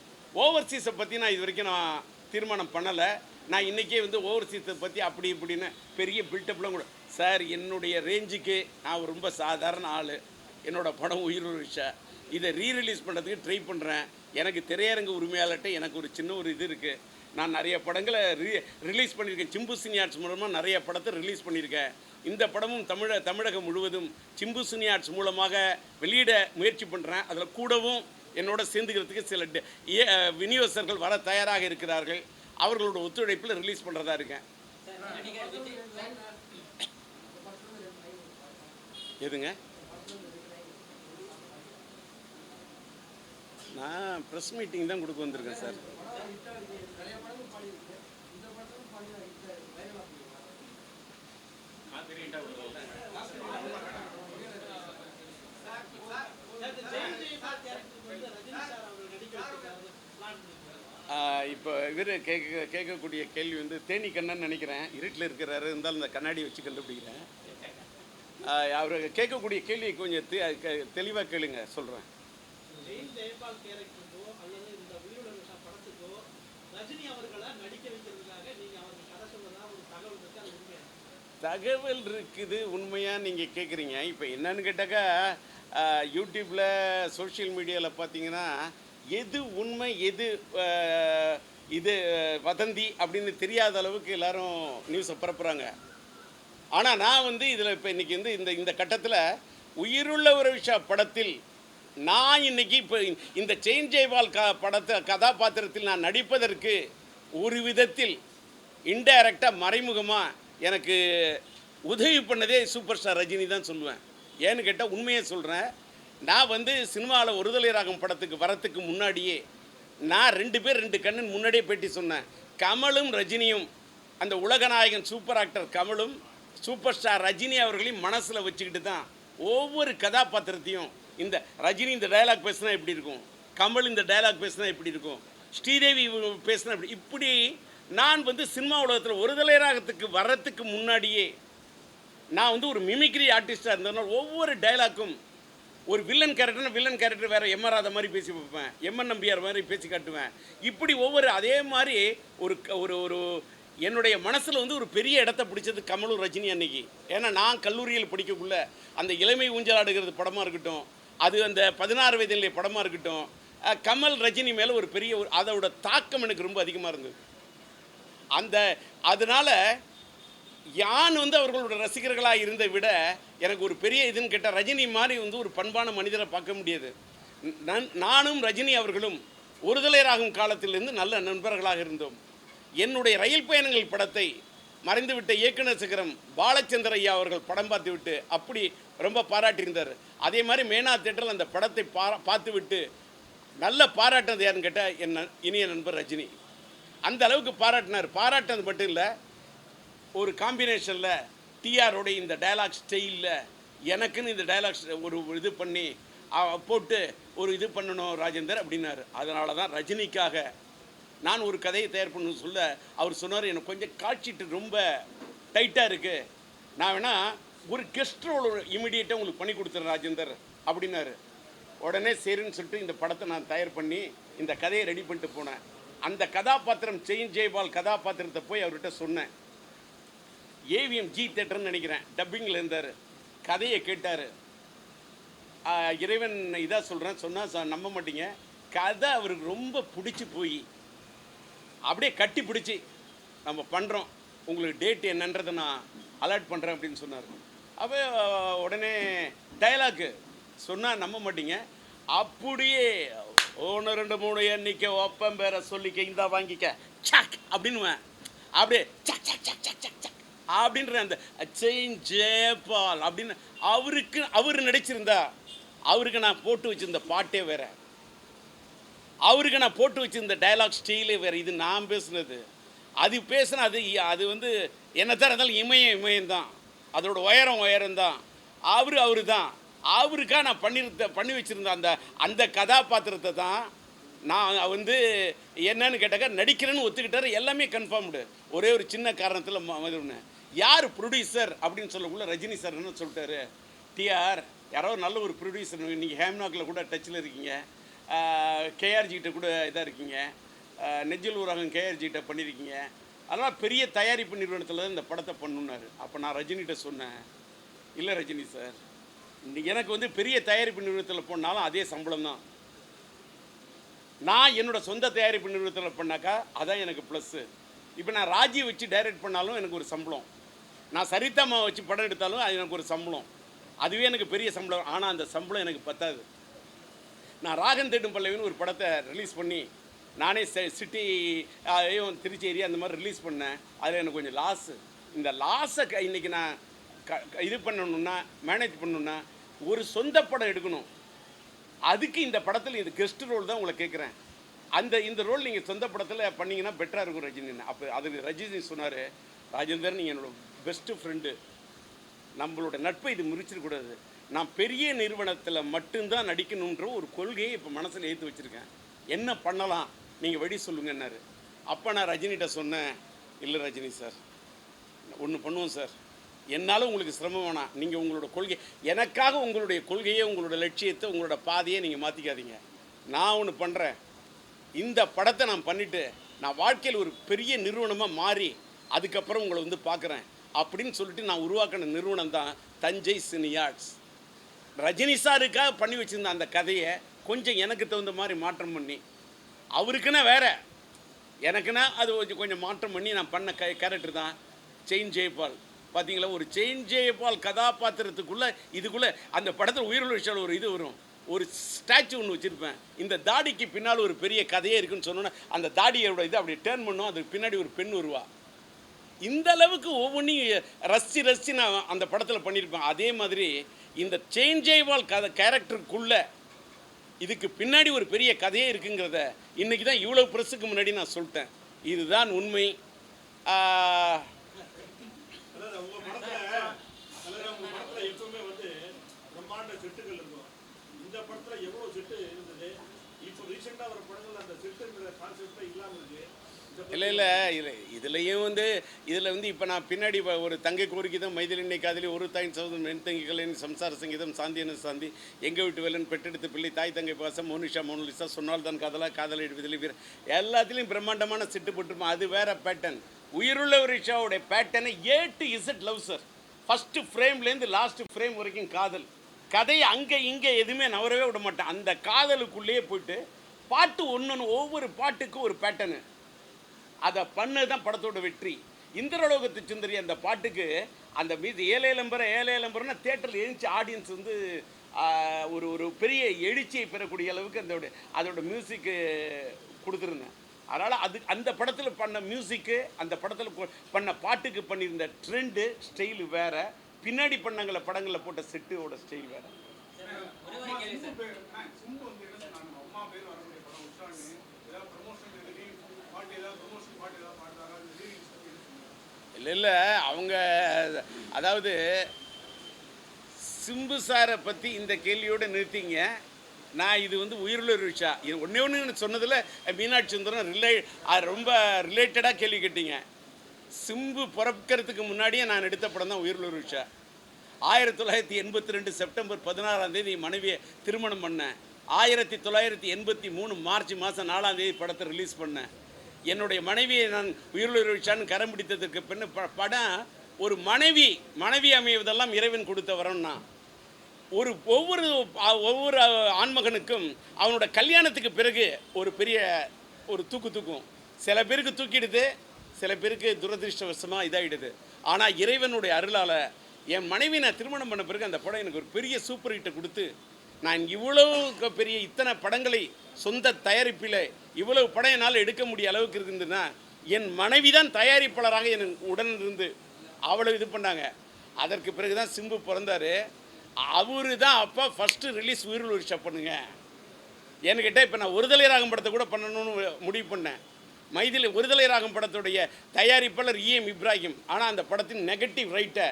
ஓவர்சீஸை பற்றி நான் இது வரைக்கும் நான் தீர்மானம் பண்ணலை. நான் இன்றைக்கே வந்து ஓவர்சீஸை பற்றி அப்படி இப்படின்னு பெரிய பில்டப்லாம் கூட சார், என்னுடைய ரேஞ்சுக்கு நான் ரொம்ப சாதாரண ஆள். என்னோடய படம் உயிர் விஷயம். இதை ரீரிலீஸ் பண்ணுறதுக்கு ட்ரை பண்ணுறேன். எனக்கு திரையரங்கு உரிமையாளர்கிட்ட எனக்கு ஒரு சின்ன ஒரு இது இருக்குது. நான் நிறைய படங்களை ரிலீஸ் பண்ணியிருக்கேன். சிம்பு சினி மூலமாக நிறைய படத்தை ரிலீஸ் பண்ணியிருக்கேன். இந்த படமும் தமிழகம் முழுவதும் சிம்பு சினி மூலமாக வெளியிட முயற்சி பண்ணுறேன். அதில் கூடவும் என்னோட சேர்ந்துக்கிறதுக்கு சில விநியோகஸ்தர்கள் வர தயாராக இருக்கிறார்கள். அவர்களோட ஒத்துழைப்பில் ரிலீஸ் பண்ணுறதா இருக்கேன். எதுங்க? நான் ப்ரெஸ் மீட்டிங் தான் கொடுக்க வந்திருக்கேன் சார். இப்போ இவர் கேட்கக்கூடிய கேள்வி வந்து தேனி கண்ணன் நினைக்கிறேன். இருட்டில் இருக்கிறாரு, இருந்தாலும் இந்த கண்ணாடி வச்சு கண்டுபிடிக்கிறேன். அவர் கேட்கக்கூடிய கேள்வி கொஞ்சம் தெளிவாக கேளுங்க, சொல்கிறேன். தகவல் இருக்குது, உண்மையாக நீங்கள் கேட்குறீங்க. இப்போ என்னன்னு கேட்டாக்கா, யூடியூப்பில் சோஷியல் மீடியாவில் பார்த்தீங்கன்னா எது உண்மை எது இது வதந்தி அப்படின்னு தெரியாத அளவுக்கு எல்லாரும் நியூஸை பரப்புகிறாங்க. ஆனால் நான் வந்து இதில் இப்போ இன்றைக்கி வந்து இந்த கட்டத்தில் உயிருள்ள ஒரு விஷயம் படத்தில் நான் இன்றைக்கி இப்போ இந்த செயின் ஜெய்வால் கதாபாத்திரத்தில் நான் நடிப்பதற்கு ஒரு விதத்தில் இன்டைரக்டாக மறைமுகமாக எனக்கு உதவி பண்ணதே சூப்பர் ஸ்டார் ரஜினி தான் சொல்லுவேன். ஏன்னு கேட்டால் உண்மையை சொல்கிறேன். நான் வந்து சினிமாவில் ஒருதலை ராகம் படத்துக்கு வரத்துக்கு முன்னாடியே நான் 2 பேர் 2 கண்ணின் முன்னாடியே பேட்டி சொன்னேன். கமலும் ரஜினியும், அந்த உலகநாயகன் சூப்பர் ஆக்டர் கமலும் சூப்பர் ஸ்டார் ரஜினி அவர்களையும் மனசில் வச்சுக்கிட்டு தான் ஒவ்வொரு கதாபாத்திரத்தையும், இந்த ரஜினி இந்த டயலாக் பேசினா எப்படி இருக்கும், கமல் இந்த டயலாக் பேசினா எப்படி இருக்கும், ஸ்ரீதேவி பேசினா இப்படி நான் வந்து சினிமா உலகத்தில் ஒருதலை ராகத்துக்கு வர்றதுக்கு முன்னாடியே நான் வந்து ஒரு மிமிக்ரி ஆர்டிஸ்டாக இருந்ததுனால ஒவ்வொரு டைலாக்கும் ஒரு வில்லன் கேரக்டர் வேறு எம்.ஆர். ராதா மாதிரி பேசி வைப்பேன், எம்.என். நம்பியார் மாதிரி பேசி காட்டுவேன். இப்படி ஒவ்வொரு அதே மாதிரி ஒரு ஒரு ஒரு என்னுடைய மனசில் வந்து ஒரு பெரிய இடத்த பிடிச்சது கமலும் ரஜினி அன்னைக்கு. ஏன்னா நான் கல்லூரியில் படிக்கக்குள்ள அந்த இளமை ஊஞ்சலாடுகிறது படமாக இருக்கட்டும், அது அந்த 16 வயதிலே படமாக இருக்கட்டும், கமல் ரஜினி மேலே ஒரு பெரிய அதோட தாக்கம் எனக்கு ரொம்ப அதிகமாக இருந்தது. அதனால் யான் வந்து அவர்களோட ரசிகர்களாக இருந்த விட எனக்கு ஒரு பெரிய இதுன்னு கேட்டால் ரஜினி மாதிரி வந்து ஒரு பண்பான மனிதரை பார்க்க முடியாது. நானும் ரஜினி அவர்களும் ஒருதலை ராகும் காலத்திலிருந்து நல்ல நண்பர்களாக இருந்தோம். என்னுடைய ரயில் பயணங்கள் படத்தை மறைந்துவிட்ட இயக்குனர் சிகரம் பாலச்சந்திர ஐயா அவர்கள் படம் பார்த்து விட்டு அப்படி ரொம்ப பாராட்டியிருந்தார். அதே மாதிரி மேனா தேட்டரில் அந்த படத்தை பார்த்து விட்டு நல்ல பாராட்டினது யாருன்னு கேட்டால் என் இனிய நண்பர் ரஜினி. அந்த அளவுக்கு பாராட்டினார். பாராட்டினது மட்டும் இல்லை, ஒரு காம்பினேஷனில் டிஆரோடைய இந்த டயலாக் ஸ்டைலில் எனக்குன்னு இந்த டயலாக்ஸ் ஒரு இது பண்ணி போட்டு ஒரு இது பண்ணணும் ராஜேந்தர் அப்படின்னாரு. அதனால தான் ரஜினிக்காக நான் ஒரு கதையை தயார் பண்ணணும்னு சொல்ல அவர் சொன்னார், எனக்கு கொஞ்சம் காட்சிட்டு ரொம்ப டைட்டாக இருக்குது, நான் வேணால் ஒரு கெஸ்ட் ரோல் இமீடியட்டாக உங்களுக்கு பண்ணி கொடுத்துறேன் ராஜேந்தர் அப்படின்னாரு. உடனே சரின்னு சொல்லிட்டு இந்த படத்தை நான் தயார் பண்ணி இந்த கதையை ரெடி பண்ணிட்டு போனேன். அந்த கதாபாத்திரம் செயின் ஜெய்பால் கதாபாத்திரத்தை போய் அவர்கிட்ட சொன்னேன். ஏவிஎம் ஜி தேட்டர்னு நினைக்கிறேன், டப்பிங்கில் இருந்தார். கதையை கேட்டார். இறைவன் இதாக சொல்கிறேன் சொன்னால் நம்ப மாட்டீங்க, கதை அவருக்கு ரொம்ப பிடிச்சி போய் அப்படியே கட்டி பிடிச்சி நம்ம பண்ணுறோம், உங்களுக்கு டேட் என்னன்றதை நான் அலர்ட் பண்ணுறேன் அப்படின்னு சொன்னார். அப்போ உடனே டைலாக்கு சொன்னால் நம்ப மாட்டீங்க, அப்படியே 1 2 3 எண்ணிக்க ஒப்பம் பேரை சொல்லிக்க, இந்தா வாங்கிக்க சக் அப்படின்னுவேன். அப்படியே சக் சக் சக் சக் சக் சக் அப்படின்ற அந்த செயின் ஜெயபால் அப்படின்னு அவர் நடிச்சிருந்தா அவருக்கு நான் போட்டு வச்சிருந்த பாட்டே வேற, அவருக்கு நான் போட்டு வச்சிருந்த டயலாக் ஸ்டைலே வேற. இது நான் பேசுனது, அது பேசுன அது வந்து என்னத்தான் இருந்தாலும் இமயம் தான், அதோட உயரம் தான். அவரு தான், அவருக்காக நான் பண்ணி வச்சிருந்த அந்த கதாபாத்திரத்தை தான் நான் வந்து என்னன்னு கேட்டாக்கா நடிக்கிறேன்னு ஒத்துக்கிட்டாரு. எல்லாமே கன்ஃபார்ம்டு. ஒரே ஒரு சின்ன காரணத்தில் யார் ப்ரொடியூசர் அப்படின்னு சொல்லக்குள்ள ரஜினி சார் என்ன சொல்லிட்டாரு, டிஆர் யாரோ நல்ல ஒரு ப்ரொடியூசர், நீங்கள் ஹேம்நாக்கில் கூட டச்சில் இருக்கீங்க, கேஆர்ஜிகிட்ட கூட இதாக இருக்கீங்க, நெஞ்சில் ஊராகம் கேஆர்ஜிகிட்ட பண்ணியிருக்கீங்க, அதனால் பெரிய தயாரிப்பு நிறுவனத்தில் தான் இந்த படத்தை பண்ணுனார். அப்போ நான் ரஜினிகிட்ட சொன்னேன், இல்லை ரஜினி சார், எனக்கு வந்து பெரிய தயாரிப்பு நிறுவனத்தில் போனாலும் அதே சம்பளம் தான், நான் என்னோடய சொந்த தயாரிப்பு நிறுவனத்தில் பண்ணாக்கா அதான் எனக்கு ப்ளஸ்ஸு. இப்போ நான் ராஜி வச்சு டைரக்ட் பண்ணாலும் எனக்கு ஒரு சம்பளம், நான் சரிதாம்மா வச்சு படம் எடுத்தாலும் அது எனக்கு ஒரு சம்பளம், அதுவே எனக்கு பெரிய சம்பளம். ஆனால் அந்த சம்பளம் எனக்கு பத்தாது. நான் ராகன் தேடும் பல்லவின்னு ஒரு படத்தை ரிலீஸ் பண்ணி நானே சிட்டி திருச்சி ஏரியா அந்த மாதிரி ரிலீஸ் பண்ணேன். அதில் எனக்கு கொஞ்சம் லாஸு. இந்த லாஸை இன்றைக்கி நான் இது பண்ணணுன்னா, மேனேஜ் பண்ணணுன்னா ஒரு சொந்த படம் எடுக்கணும். அதுக்கு இந்த படத்தில் இந்த கெஸ்ட் ரோல் தான் உங்களை கேட்குறேன். இந்த ரோல் நீங்கள் சொந்த படத்தில் பண்ணிங்கன்னா பெட்டராக இருக்கும் ரஜினின்னு. அப்போ அதுக்கு ரஜினி சொன்னார், ராஜேந்தர் நீங்கள் என்னோடய பெஸ்ட்டு ஃப்ரெண்டு, நம்மளோட நட்பை இது முறிச்சிடக்கூடாது, நான் பெரிய நிறுவனத்தில் மட்டும்தான் நடிக்கணுன்ற ஒரு கொள்கையை இப்போ மனசில் ஏற்றி வச்சுருக்கேன், என்ன பண்ணலாம் நீங்கள் வழி சொல்லுங்கன்னாரு. அப்போ நான் ரஜினிகிட்ட சொன்னேன், இல்லை ரஜினி சார் ஒன்று பண்ணுவோம் சார், என்னால் உங்களுக்கு சிரமம் வேணாம், நீங்கள் உங்களோட கொள்கை எனக்காக உங்களுடைய கொள்கையை உங்களோட லட்சியத்தை உங்களோட பாதையை நீங்கள் மாற்றிக்காதீங்க, நான் ஒன்று பண்ணுறேன், இந்த படத்தை நான் பண்ணிவிட்டு நான் வாழ்க்கையில் ஒரு பெரிய நிறுவனமாக மாறி அதுக்கப்புறம் உங்களை வந்து பார்க்குறேன் அப்படின்னு சொல்லிட்டு நான் உருவாக்கின நிறுவனம் தான் தஞ்சை சினி ஆர்ட்ஸ். ரஜினி சாருக்காக பண்ணி வச்சுருந்த அந்த கதையை கொஞ்சம் எனக்கு தகுந்த மாதிரி மாற்றம் பண்ணி, அவருக்குன்னா வேற, எனக்குன்னா அது கொஞ்சம் மாற்றம் பண்ணி நான் பண்ண கேரக்டர் தான் செயின் ஜெயபால். பார்த்தீங்களா, ஒரு செயின் ஜெயபால் கதாபாத்திரத்துக்குள்ளே இதுக்குள்ளே அந்த படத்தில் உயிருள்ள விஷயம் ஒரு இது வரும், ஒரு ஸ்டாச்சு ஒன்று வச்சுருப்பேன், இந்த தாடிக்கு பின்னால் ஒரு பெரிய கதையே இருக்குன்னு சொன்னோன்னா அந்த தாடியோட இது அப்படி டேர்ன் பண்ணோம், அதுக்கு பின்னாடி ஒரு பெண் வருவா. இந்த அளவுக்கு ஒவ்வொன்றையும் ரசித்து நான் அந்த படத்தில் பண்ணியிருப்பேன். அதே மாதிரி இந்த செயின் ஜெயபால் கேரக்டருக்குள்ளே இதுக்கு பின்னாடி ஒரு பெரிய கதையே இருக்குங்கிறத இன்றைக்கி தான் இவ்வளோ ப்ரெஸ்ஸுக்கு முன்னாடி நான் சொல்லிட்டேன். இதுதான் உண்மை. இல்லை இதுலேயும் இதில் இப்போ நான் பின்னாடி ஒரு தங்கை கோரிக்கை தான் மைதிலினை காதலி, ஒரு தாயின் சௌதம் மென்தங்கிகளின் சம்சார சங்கீதம், சாந்தியன சாந்தி, எங்கள் வீட்டு வேலன், பெற்றெடுத்த பிள்ளை, தாய் தங்கை பாசம், மோனிஷா மோனலிசா, சொன்னால் தான் காதலா, காதல் எழுதுதலி வீர, எல்லாத்துலேயும் பிரம்மாண்டமான சிட்டு போட்டுருப்போம். அது வேறு பேட்டர்ன். உயிருள்ள ஒரு ரிஷாவுடைய பேட்டர்னை A to Z love sir. First ஃப்ரேம்லேருந்து லாஸ்ட்டு ஃப்ரேம் வரைக்கும் காதல். கதையை அங்கே இங்கே எதுவுமே நவரவே விட மாட்டேன். அந்த காதலுக்குள்ளேயே போயிட்டு பாட்டு ஒன்று ஒவ்வொரு பாட்டுக்கும் ஒரு பேட்டர்னு, அதை பண்ணது தான் படத்தோட வெற்றி. இந்திரலோகத்து சுந்தரி அந்த பாட்டுக்கு அந்த மீது ஏலேலம்பரம்னா தேட்டரில் எழுந்துச்சு ஆடியன்ஸ் வந்து ஒரு பெரிய எழுச்சியை பெறக்கூடிய அளவுக்கு அதோட மியூசிக்கு கொடுத்துருந்தேன். அதனால் அந்த படத்தில் பண்ண மியூசிக்கு, அந்த படத்தில் பண்ண பாட்டுக்கு பண்ணியிருந்த ட்ரெண்டு ஸ்டைலு வேறு, பின்னாடி பண்ணங்கள படங்களில் போட்ட செட்டோட ஸ்டைல் வேறு. இல்லை அவங்க அதாவது சிம்பு சாரை பற்றி இந்த கேள்வியோடு நிறுத்திங்க. நான் இது வந்து உயிருள்ள ஒரு விஷயம். இது ஒன்று சொன்னதில் மீனாட்சி சுந்தரம் ரொம்ப ரிலேட்டடாக கேள்வி கேட்டீங்க. சிம்பு பிறக்கிறதுக்கு முன்னாடியே நான் எடுத்த படம் தான் உயிருள்ள ஒரு விஷயம். 1982 செப்டம்பர் 16 மனைவியை திருமணம் பண்ணேன். 1983 மார்ச் மாதம் 4 படத்தை ரிலீஸ் பண்ணேன். என்னுடைய மனைவியை நான் உயிருள்ள விஷயான்னு கரம் பிடித்ததுக்கு பின்ன படம் ஒரு மனைவி அமைவதெல்லாம் இறைவன் கொடுத்த வரம்னா, ஒவ்வொரு ஆண்மகனுக்கும் அவனோட கல்யாணத்துக்கு பிறகு ஒரு பெரிய ஒரு தூக்கும். சில பேருக்கு தூக்கிடுது, சில பேருக்கு துரதிருஷ்டவசமாக இதாகிடுது. ஆனால் இறைவனுடைய அருளால் என் மனைவி நான் திருமணம் பண்ண பிறகு அந்த படம் எனக்கு ஒரு பெரிய சூப்பர் ஹிட்டை கொடுத்து, நான் இவ்வளவு பெரிய இத்தனை படங்களை சொந்த தயாரிப்பில் இவ்வளவு படம் என்னால் எடுக்க முடிய அளவுக்கு இருந்ததுன்னா என் மனைவி தான் தயாரிப்பாளராக என் உடன் இருந்து அவ்வளோ இது பண்ணாங்க. அதற்கு பிறகு தான் சிம்பு பிறந்தார். அவரு தான் அப்போ ஃபஸ்ட்டு ரிலீஸ் உயிரில் ஒரு பண்ணுங்க. ஏன்னு கேட்டால் இப்போ நான் ஒருதலை ராகம் படத்தை கூட பண்ணணும்னு முடிவு பண்ணேன். மைதிலி ஒருதலை ராகம் படத்துடைய தயாரிப்பாளர் இஎம் இப்ராஹிம். ஆனால் அந்த படத்தின் நெகட்டிவ் ரைட்டை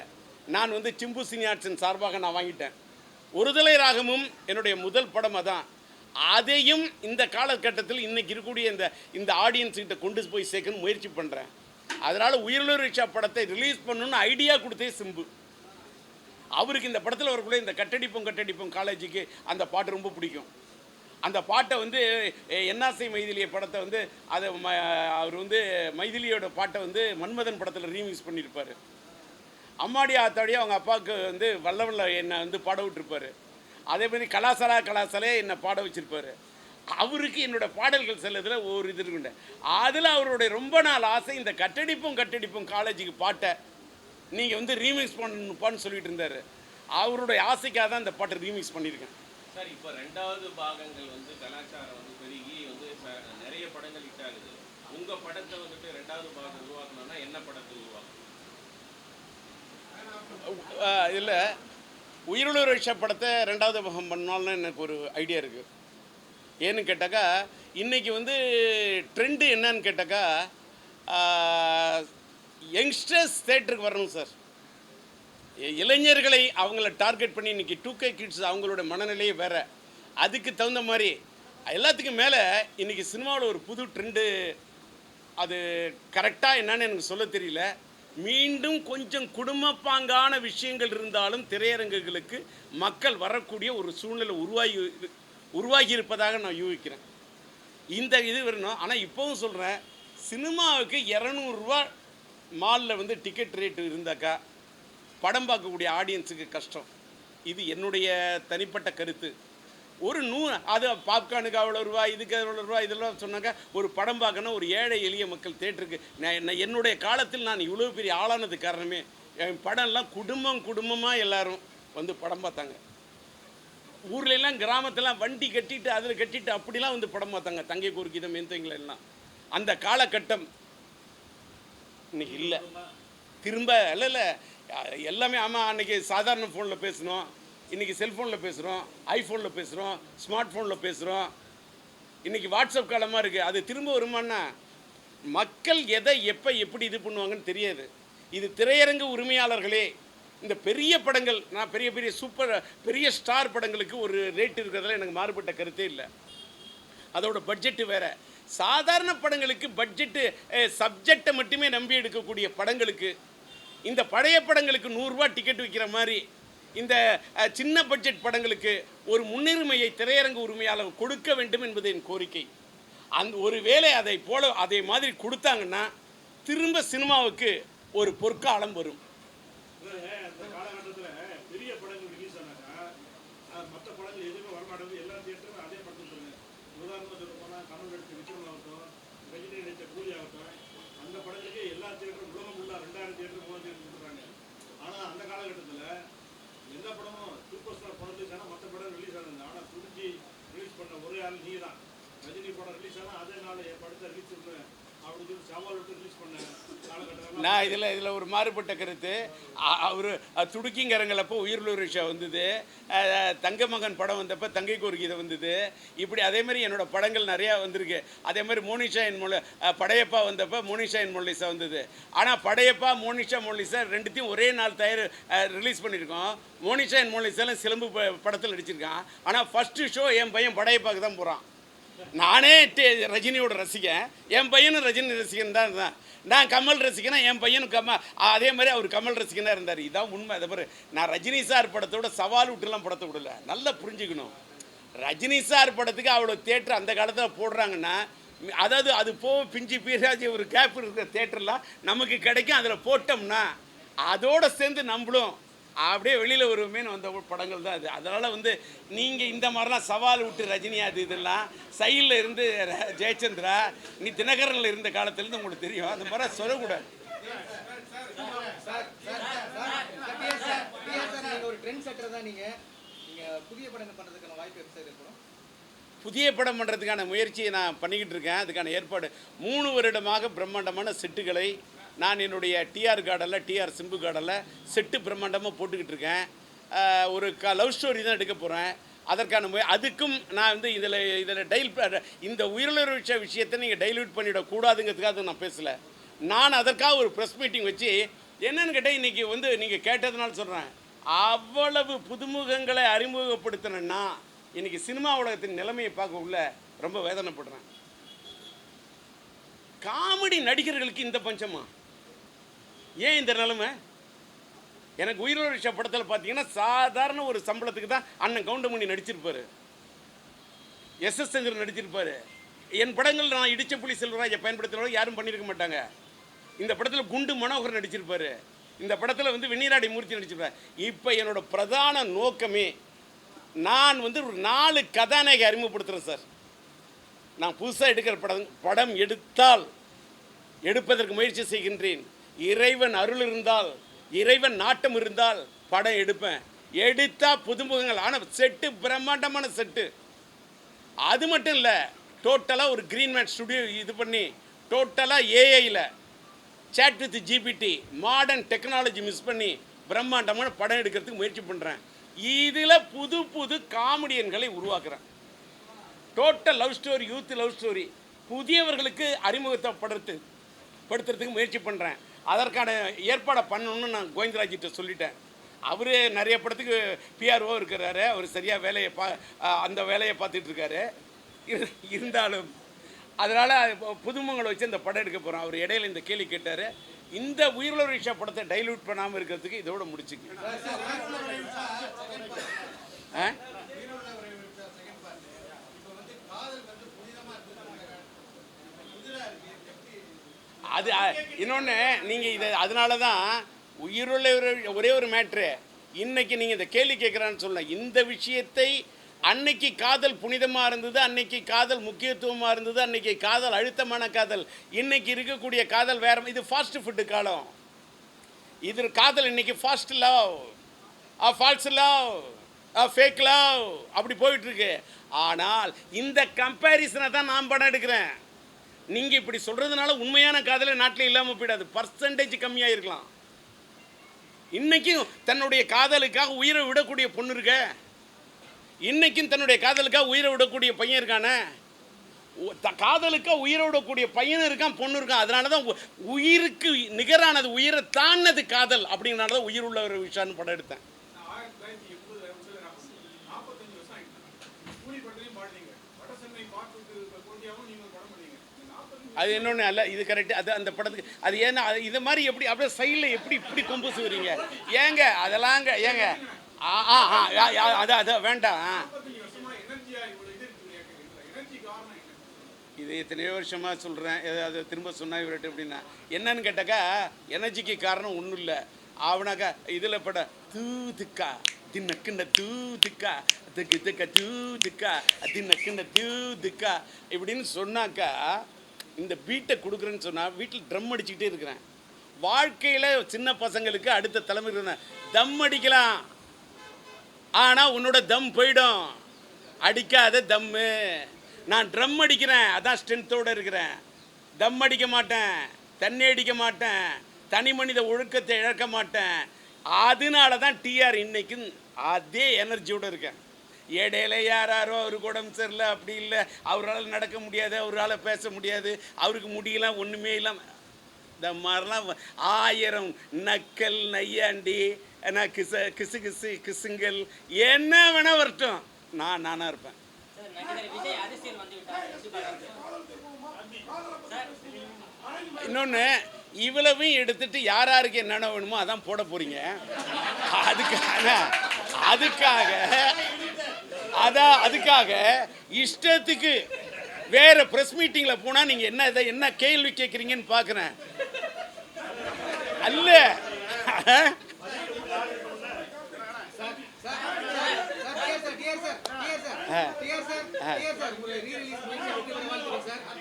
நான் வந்து சிம்பு சினியாட்ஸின் சார்பாக நான் வாங்கிட்டேன். ஒருதலை ராகமும் என்னுடைய முதல் படம் அதான். அதையும் இந்த காலகட்டத்தில் இன்றைக்கி இருக்கக்கூடிய இந்த ஆடியன்ஸுக்கிட்ட கொண்டு போய் சேர்க்கணும்னு முயற்சி பண்ணுறேன். அதனால் உயிரிழு ரிக்ஷா படத்தை ரிலீஸ் பண்ணணுன்னு ஐடியா கொடுத்தே சிம்பு. அவருக்கு இந்த படத்தில் வரக்கூடிய இந்த கட்டடிப்போம் காலேஜுக்கு அந்த பாட்டு ரொம்ப பிடிக்கும். அந்த பாட்டை வந்து என்னாசை மைதிலிய படத்தை வந்து அதை அவர் வந்து மைதிலியோட பாட்டை வந்து மன்மதன் படத்தில் ரீமிக்ஸ் பண்ணியிருப்பார். அம்மாடி ஆத்தாடியாக அவங்க அப்பாவுக்கு வந்து வல்ல என்னை வந்து பாட விட்டுருப்பார். அதே மாதிரி கலாசாலே என்னை பாட வச்சுருப்பார். அவருக்கு என்னோடய பாடல்கள் செல்லதில் ஒவ்வொரு இது இருக்குண்ட. அதில் அவருடைய ரொம்ப நாள் ஆசை இந்த கட்டடிப்போம் காலேஜுக்கு பாட்டை நீங்கள் வந்து ரீமிக்ஸ் பண்ணணுப்பான்னு சொல்லிட்டு இருந்தார். அவருடைய ஆசைக்காக தான் இந்த பாட்டை ரீமிக்ஸ் பண்ணியிருக்கேன். சார், இப்போ 2வது பாகங்கள் வந்து கலாச்சாரம் வந்து பெருகி வந்து நிறைய படங்கள் ஹிட் ஆகுது. உங்கள் படத்தை வந்துட்டு 2வது பாகம் உருவாக்கணும்னா என்ன படத்தை உருவாக்கணும்? இல்லை, உயிரிழு ரிக்ஷா படத்தை 2வது பாகம் பண்ணாலும் எனக்கு ஒரு ஐடியா இருக்குது. ஏன்னு கேட்டாக்கா இன்றைக்கி வந்து ட்ரெண்டு என்னன்னு கேட்டாக்கா யங்ஸ்டர்ஸ் தேட்டருக்கு வரணும் சார். இளைஞர்களை அவங்கள டார்கெட் பண்ணி இன்றைக்கி 2K கிட்ஸ் அவங்களோட மனநிலையே வேறு. அதுக்கு தகுந்த மாதிரி எல்லாத்துக்கும் மேலே இன்றைக்கி சினிமாவில் ஒரு புது ட்ரெண்டு. அது கரெக்டாக என்னன்னு எனக்கு சொல்ல தெரியல. மீண்டும் கொஞ்சம் குடும்பப்பாங்கான விஷயங்கள் இருந்தாலும் திரையரங்குகளுக்கு மக்கள் வரக்கூடிய ஒரு சூழ்நிலை உருவாகி இருப்பதாக நான் யூகிக்கிறேன். இந்த இது வரணும். ஆனால் இப்போவும் சொல்கிறேன், சினிமாவுக்கு 200 ரூபா மாலில் வந்து டிக்கெட் ரேட்டு இருந்தாக்கா படம் பார்க்கக்கூடிய ஆடியன்ஸுக்கு கஷ்டம். இது என்னுடைய தனிப்பட்ட கருத்து. ஒரு அது பாப்கார்னுக்கு அவ்வளோ ரூபா, இதுக்கு அவ்வளோ ரூபா, இதெல்லாம் சொன்னாக்கா ஒரு படம் பார்க்கணும். ஒரு ஏழை எளிய மக்கள் தேட்டருக்கு என்னுடைய காலத்தில் நான் இவ்வளோ பெரிய ஆளானது காரணமே என் படம்லாம் குடும்பமாக எல்லாரும் வந்து படம் பார்த்தாங்க. ஊர்லெல்லாம் கிராமத்தெல்லாம் வண்டி கட்டிட்டு அதில் கட்டிட்டு அப்படிலாம் வந்து படம் பார்த்தாங்க. தங்கை கோர்க்கிதம் எல்லாம் அந்த காலகட்டம் இன்னைக்கு இல்லை. திரும்ப இல்லை எல்லாமே. ஆமாம், அன்றைக்கி சாதாரண ஃபோனில் பேசணும், இன்றைக்கி செல்ஃபோனில் பேசுகிறோம், ஐஃபோனில் பேசுகிறோம், ஸ்மார்ட் ஃபோனில் பேசுகிறோம். இன்றைக்கி வாட்ஸ்அப் காலமாக இருக்குது. அது திரும்ப வருமானா மக்கள் எதை எப்போ எப்படி இது பண்ணுவாங்கன்னு தெரியாது. இது திரையரங்கு உரிமையாளர்களே இந்த பெரிய படங்கள், நான் பெரிய பெரிய ஸ்டார் படங்களுக்கு ஒரு ரேட் இருக்கிறதுல எனக்கு மாறுபட்ட கருத்தே இல்லை. அதோட பட்ஜெட்டு வேறு. சாதாரண படங்களுக்கு பட்ஜெட்டு சப்ஜெக்டை மட்டுமே நம்பி எடுக்கக்கூடிய படங்களுக்கு, இந்த பழைய படங்களுக்கு 100 ரூபா டிக்கெட் விற்கிற மாதிரி இந்த சின்ன பட்ஜெட் படங்களுக்கு ஒரு முன்னுரிமையை திரையரங்கு உரிமையாளர் கொடுக்க வேண்டும் என்பது என் கோரிக்கை. ஒரு வேளை அதே மாதிரி கொடுத்தாங்கன்னா திரும்ப சினிமாவுக்கு ஒரு பொற்காலம் வரும். நான் இதில் ஒரு மாறுபட்ட கருத்து. அவர் துடுக்கிங்கரங்களப்போ உயிரிழு ரிக்ஷா வந்தது, தங்கமகன் படம் வந்தப்போ தங்கை கோர்க்கிதை வந்தது. இப்படி அதேமாதிரி என்னோடய படங்கள் நிறையா வந்திருக்கு. அதேமாதிரி மோனிஷா என் படையப்பா வந்தப்போ மோனிஷா என் மொழிசா வந்தது. ஆனால் படையப்பா மோனிஷா மொழிசா ரெண்டுத்தையும் ஒரே நாள் ரிலீஸ் பண்ணியிருக்கோம். மோனிஷா என் மொழிசாலும் சிலம்பு படத்தில் நடிச்சிருக்கான். ஆனால் ஃபஸ்ட்டு ஷோ என் பையன் படையப்பாவுக்கு தான் போகிறான். நானே ரஜினியோட ரசிகன், என் பையனும் ரஜினி ரசிகன் தான் இருந்தான். நான் கமல் ரசிகனா, என் பையனும் அதே மாதிரி அவர் கமல் ரசிகனாக இருந்தார். இதான் உண்மை. அதை பாரு, நான் ரஜினி சார் படத்தோட சவால் விட்டுலாம் படத்தை விடல. நல்லா புரிஞ்சுக்கணும், ரஜினி சார் படத்துக்கு அவ்வளோ தேட்டர் அந்த காலத்தில் போடுறாங்கன்னா, அதாவது அது பிஞ்சு பீராஜி ஒரு கேப் இருக்கிற தேட்டர்லாம் நமக்கு கிடைக்கும். அதில் போட்டோம்னா அதோடு சேர்ந்து நம்மளும் அப்படியே வெளியில் வருவேன்னு வந்த படங்கள் தான் அது. அதனால் வந்து நீங்கள் இந்த மாதிரிலாம் சவால் விட்டு ரஜினி அது இதெல்லாம் சைடில் இருந்து ஜெயச்சந்திரா, நீ தினகரனில் இருந்த காலத்துலேருந்து உங்களுக்கு தெரியும். அந்த மாதிரி சொல்லக்கூடாது. புதிய படம் பண்ணுறதுக்கான முயற்சியை நான் பண்ணிக்கிட்டு இருக்கேன். அதுக்கான ஏற்பாடு 3 வருடமாக பிரம்மாண்டமான செட்டுகளை நான் என்னுடைய டிஆர் கார்டில் டிஆர் சிம்பு கார்டில் செட்டு பிரம்மாண்டமாக போட்டுக்கிட்டு இருக்கேன். ஒரு லவ் ஸ்டோரி தான் எடுக்க போகிறேன். அதற்கான அதுக்கும் நான் வந்து இதில் இந்த உயிரிழந்த விஷயத்தை நீங்கள் டைல்யூட் பண்ணிவிடக்கூடாதுங்கிறதுக்காக நான் பேசலை. நான் அதற்காக ஒரு ப்ரெஸ் மீட்டிங் வச்சு என்னன்னு கேட்டால் இன்றைக்கி வந்து நீங்கள் கேட்டதுனால சொல்கிறேன், அவ்வளவு புதுமுகங்களை அறிமுகப்படுத்தினேன்னா இன்றைக்கி சினிமா உலகத்தின் நிலைமையை பார்க்க உள்ள ரொம்ப வேதனைப்படுறேன். காமெடி நடிகர்களுக்கு இந்த பஞ்சமா? ஏன் இந்த நிலைமை? எனக்கு உயிரிழந்த படத்தில் பார்த்தீங்கன்னா சாதாரண ஒரு சம்பளத்துக்கு தான் அண்ணன் கவுண்டமணி நடிச்சிருப்பார், எஸ்எஸ் சங்கர் நடிச்சிருப்பார். என் படங்கள் நான் இடிச்ச புலி செல்வராஜை பயன்படுத்துகிறவங்க யாரும் பண்ணியிருக்க மாட்டாங்க. இந்த படத்தில் குண்டு மனோகர் நடிச்சிருப்பார், இந்த படத்தில் வந்து வெந்நீராடி மூர்த்தி நடிச்சிருப்பார். இப்போ என்னோட பிரதான நோக்கமே நான் வந்து ஒரு 4 கதாநாயகி அறிமுகப்படுத்துகிறேன் சார். நான் புதுசாக எடுக்கிற படம் எடுத்தால் எடுப்பதற்கு முயற்சி செய்கின்றேன். இறைவன் அருள் இருந்தால், இறைவன் நாட்டம் இருந்தால் படம் எடுப்பேன். எடுத்தால் புதுமுகங்கள். ஆனால் செட்டு பிரம்மாண்டமான செட்டு. அது மட்டும் இல்லை, டோட்டலாக ஒரு கிரீன்மேன் ஸ்டுடியோ இது பண்ணி டோட்டலாக ஏஐயில் chat with GPT modern technology miss பண்ணி பிரம்மாண்டமான படம் எடுக்கிறதுக்கு முயற்சி பண்ணுறேன். இதில் புது புது காமெடியன்களை உருவாக்குறேன். Total love story, youth love story புதியவர்களுக்கு அறிமுகப்படுத்துறதுக்கு முயற்சி பண்ணுறேன். அதற்கான ஏற்பாடை பண்ணணும்னு நான் கோவிந்தராஜிட்ட சொல்லிட்டேன். அவர் நிறைய படத்துக்கு பிஆர்ஓ இருக்கிறாரு, அவர் சரியாக அந்த வேலையை பார்த்துட்டு இருக்காரு. இருந்தாலும் அதனால் புதுமுகங்களை வச்சு இந்த படம் எடுக்க போகிறோம். அவர் இடையில இந்த கேள்வி கேட்டார். இந்த உயிரிழந்த படத்தை டைல்யூட் பண்ணாமல் இருக்கிறதுக்கு இதோட முடிச்சுக்கு. அது இன்னொன்று நீங்கள் இதை அதனால தான் உயிருள்ள ஒரே ஒரு மேட்ரு. இன்றைக்கி நீங்கள் இந்த கேள்வி கேட்குறான்னு சொல்ல, இந்த விஷயத்தை அன்னைக்கு காதல் புனிதமாக இருந்தது, அன்னைக்கு காதல் முக்கியத்துவமாக இருந்தது, அன்னைக்கு காதல் அழுத்தமான காதல். இன்றைக்கி இருக்கக்கூடிய காதல் வேறு. இது ஃபாஸ்ட் ஃபுட்டு காலம். இது காதல் இன்னைக்கு fast love, false love, fake love அப்படி போயிட்டுருக்கு. ஆனால் இந்த கம்பேரிசனை தான் நான் படம் எடுக்கிறேன். நீங்கள் இப்படி சொல்கிறதுனால உண்மையான காதலை நாட்டில் இல்லாமல் போயிடாது, பர்சன்டேஜ் கம்மியாக இருக்கலாம். இன்றைக்கும் தன்னுடைய காதலுக்காக உயிரை விடக்கூடிய பொண்ணு இருக்க, இன்றைக்கும் தன்னுடைய காதலுக்காக உயிரை விடக்கூடிய பையன் இருக்கானே. காதலுக்காக உயிரை விடக்கூடிய பையன் இருக்கான், பொண்ணு இருக்கான். அதனால தான் உயிருக்கு நிகரானது, உயிரை தாண்டது காதல். அப்படிங்கிறனால தான் உயிர் உள்ள ஒரு விஷயம்னு படம் எடுத்தேன். அது இன்னொன்று அல்ல, இது கரெக்டு. அது அந்த படத்துக்கு அது ஏன்னா இது மாதிரி எப்படி அப்படியே சைடில் எப்படி இப்படி கொம்பு சுவீங்க ஏங்க? அதெல்லாங்க ஏங்க அதான் வேண்டாம். இது எத்தனையோ வருஷமாக சொல்கிறேன். அதை திரும்ப சொன்னா இவர்கிட்ட எப்படின்னா என்னன்னு கேட்டாக்கா, எனர்ஜிக்கு காரணம் ஒன்றும் இல்லை. அவனாக்கா இதில் பட தூதுக்கா தின்னக்குண்ட தூதுக்கா அதுக்கு இதுக்கா தூதுக்கா தின்னக்குண்ட தூதுக்கா இப்படின்னு சொன்னாக்கா, இந்த பீட்டை கொடுக்குறேன்னு சொன்னால் வீட்டில் ட்ரம் அடிச்சுக்கிட்டே இருக்கிறேன். வாழ்க்கையில் சின்ன பசங்களுக்கு அடுத்த தலைமுறை தம் அடிக்கலாம், ஆனால் உன்னோட தம் போயிடும். அடிக்காத தம்மு. நான் ட்ரம் அடிக்கிறேன், அதான் ஸ்ட்ரென்த்தோடு இருக்கிறேன். தம் அடிக்க மாட்டேன், தண்ணி அடிக்க மாட்டேன், தனி மனித ஒழுக்கத்தை இழக்க மாட்டேன். அதனால தான் டிஆர் இன்னைக்கு அதே எனர்ஜியோடு இருக்கேன். இடையில யாரோ அவருக்கு உடம்பு சரியில்லை, அப்படி இல்லை, அவரால் நடக்க முடியாது, அவரால் பேச முடியாது, அவருக்கு முடியலாம், ஒன்றுமே இல்லாமல் இந்த மாதிரிலாம் 1000 நக்கல் நையாண்டி நான் கிசு கிசுங்கள் என்ன வேணால் வரட்டும், நானாக இருப்பேன். இன்னொன்று, இவ்வளவையும் எடுத்துட்டு யாராருக்கு என்னென்ன வேணுமோ அதான் போட போகிறீங்க. அதுக்காக இஷ்டத்துக்கு வேற ப்ரெஸ் மீட்டிங்கில் போனால் நீங்கள் என்ன கேள்வி கேட்குறீங்கன்னு பார்க்குறேன். அல்ல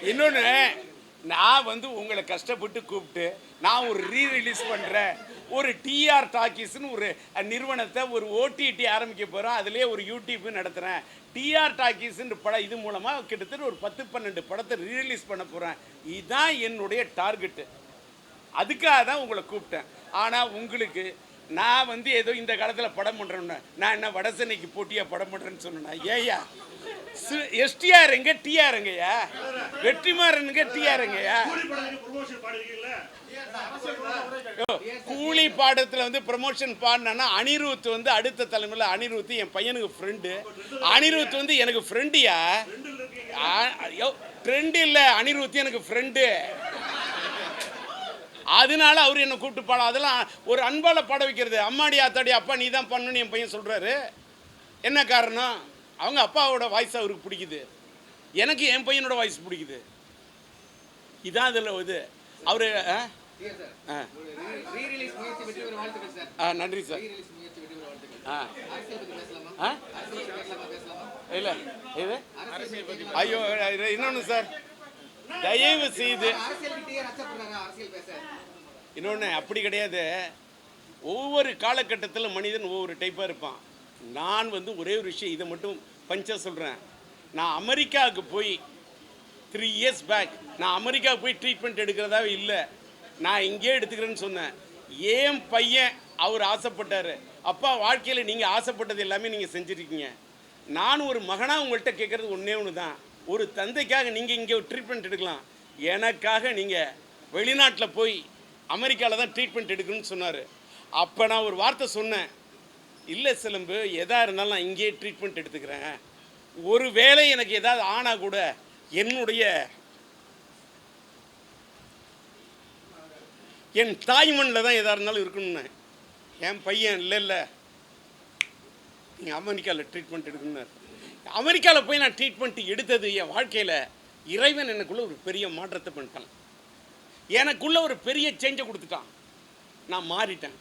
இன்னொன்று, நான் வந்து உங்களை கஷ்டப்பட்டு கூப்பிட்டு நான் ஒரு ரீரிலீஸ் பண்ணுறேன், ஒரு டிஆர் டாக்கீஸ்னு ஒரு நிறுவனத்தை ஒரு ஓடிடி ஆரம்பிக்க போகிறோம், அதிலே ஒரு யூடியூப் நடத்துகிறேன். டிஆர் டாக்கீஸ்ன்ற படம் இது மூலமாக கிட்டத்தட்ட ஒரு 10-12 படத்தை ரீரிலீஸ் பண்ண போகிறேன். இதுதான் என்னுடைய டார்கெட்டு. அதுக்காக தான் உங்களை கூப்பிட்டேன். ஆனால் உங்களுக்கு நான் வந்து ஏதோ இந்த காலத்தில் படம் பண்ணுறேன்னு, நான் என்ன வடசென்னைக்கு போட்டியாக படம் பண்ணுறேன்னு சொன்னேன்னா, ஏயா எஸ்டிஆர் எங்க டிஆர் எங்கய்யா, வெற்றிமாறனுங்க டிஆர் எங்கய்யா? கூலி பாடத்தில் வந்து ப்ரமோஷன் பாடினா அனிருத் வந்து அடுத்த தலைமையில் அனிருத் என் பையனுக்கு ஃப்ரெண்டு. அனிருத் வந்து எனக்கு ஃப்ரெண்டியா? ஃப்ரெண்டு இல்லை, அனிருத் எனக்கு ஃப்ரெண்டு. அதனால அவர் என்னை கூப்பிட்டு பாட, அதெல்லாம் ஒரு அன்பால பாட வைக்கிறது. அம்மாடி ஆத்தாடி அப்பா நீ தான் பண்ணணும்னு என் பையன் சொல்கிறாரு. என்ன காரணம்? அவங்க அப்பாவோட வாய்ஸ் அவருக்கு பிடிக்குது, எனக்கு என் பையனோட வாய்ஸ் பிடிக்குது. இதான் அதில் இது அவர். நன்றி சார். இல்லை இது ஐயோ இன்னொன்று சார், தயவு செய்து இன்னொன்று அப்படி கிடையாது. ஒவ்வொரு காலகட்டத்தில் மனிதன் ஒவ்வொரு டைப்பாக இருப்பான். நான் வந்து ஒரே ஒரு விஷயம் இதை மட்டும் பஞ்சா சொல்கிறேன். நான் அமெரிக்காவுக்கு போய் 3 years பேக் நான் அமெரிக்காவுக்கு போய் ட்ரீட்மெண்ட் எடுக்கிறதாவே இல்லை, நான் இங்கே எடுத்துக்கிறேன்னு சொன்னேன். ஏன் பையன் அவர் ஆசைப்பட்டார். அப்பா வாழ்க்கையில் நீங்கள் ஆசைப்பட்டது எல்லாமே நீங்கள் செஞ்சுருக்கீங்க. நான் ஒரு மகனாக உங்கள்கிட்ட கேட்குறது ஒன்றே ஒன்று தான், ஒரு தந்தைக்காக நீங்கள் இங்கே ட்ரீட்மெண்ட் எடுக்கலாம், எனக்காக நீங்கள் வெளிநாட்டில் போய் அமெரிக்காவில் தான் ட்ரீட்மெண்ட் எடுக்கணும்னு சொன்னார். அப்போ நான் ஒரு வார்த்தை சொன்னேன், இல்லை சிலம்பு எதாக இருந்தாலும் நான் இங்கேயே ட்ரீட்மெண்ட் எடுத்துக்கிறேன், ஒரு வேளை எனக்கு ஏதாவது ஆனால் கூட என்னுடைய என் தாய்மண்ணில் தான் எதாக இருந்தாலும் இருக்கணும்னு. என் பையன் இல்லை நீங்கள் அமெரிக்காவில் ட்ரீட்மெண்ட் எடுக்கணும்னார். அமெரிக்காவில் போய் நான் ட்ரீட்மெண்ட் எடுத்தது என் வாழ்க்கையில் இறைவன் எனக்குள்ளே ஒரு பெரிய மாற்றத்தை பண்ணிட்டான், எனக்குள்ளே ஒரு பெரிய சேஞ்சை கொடுத்துட்டான். நான் மாறிட்டேன்.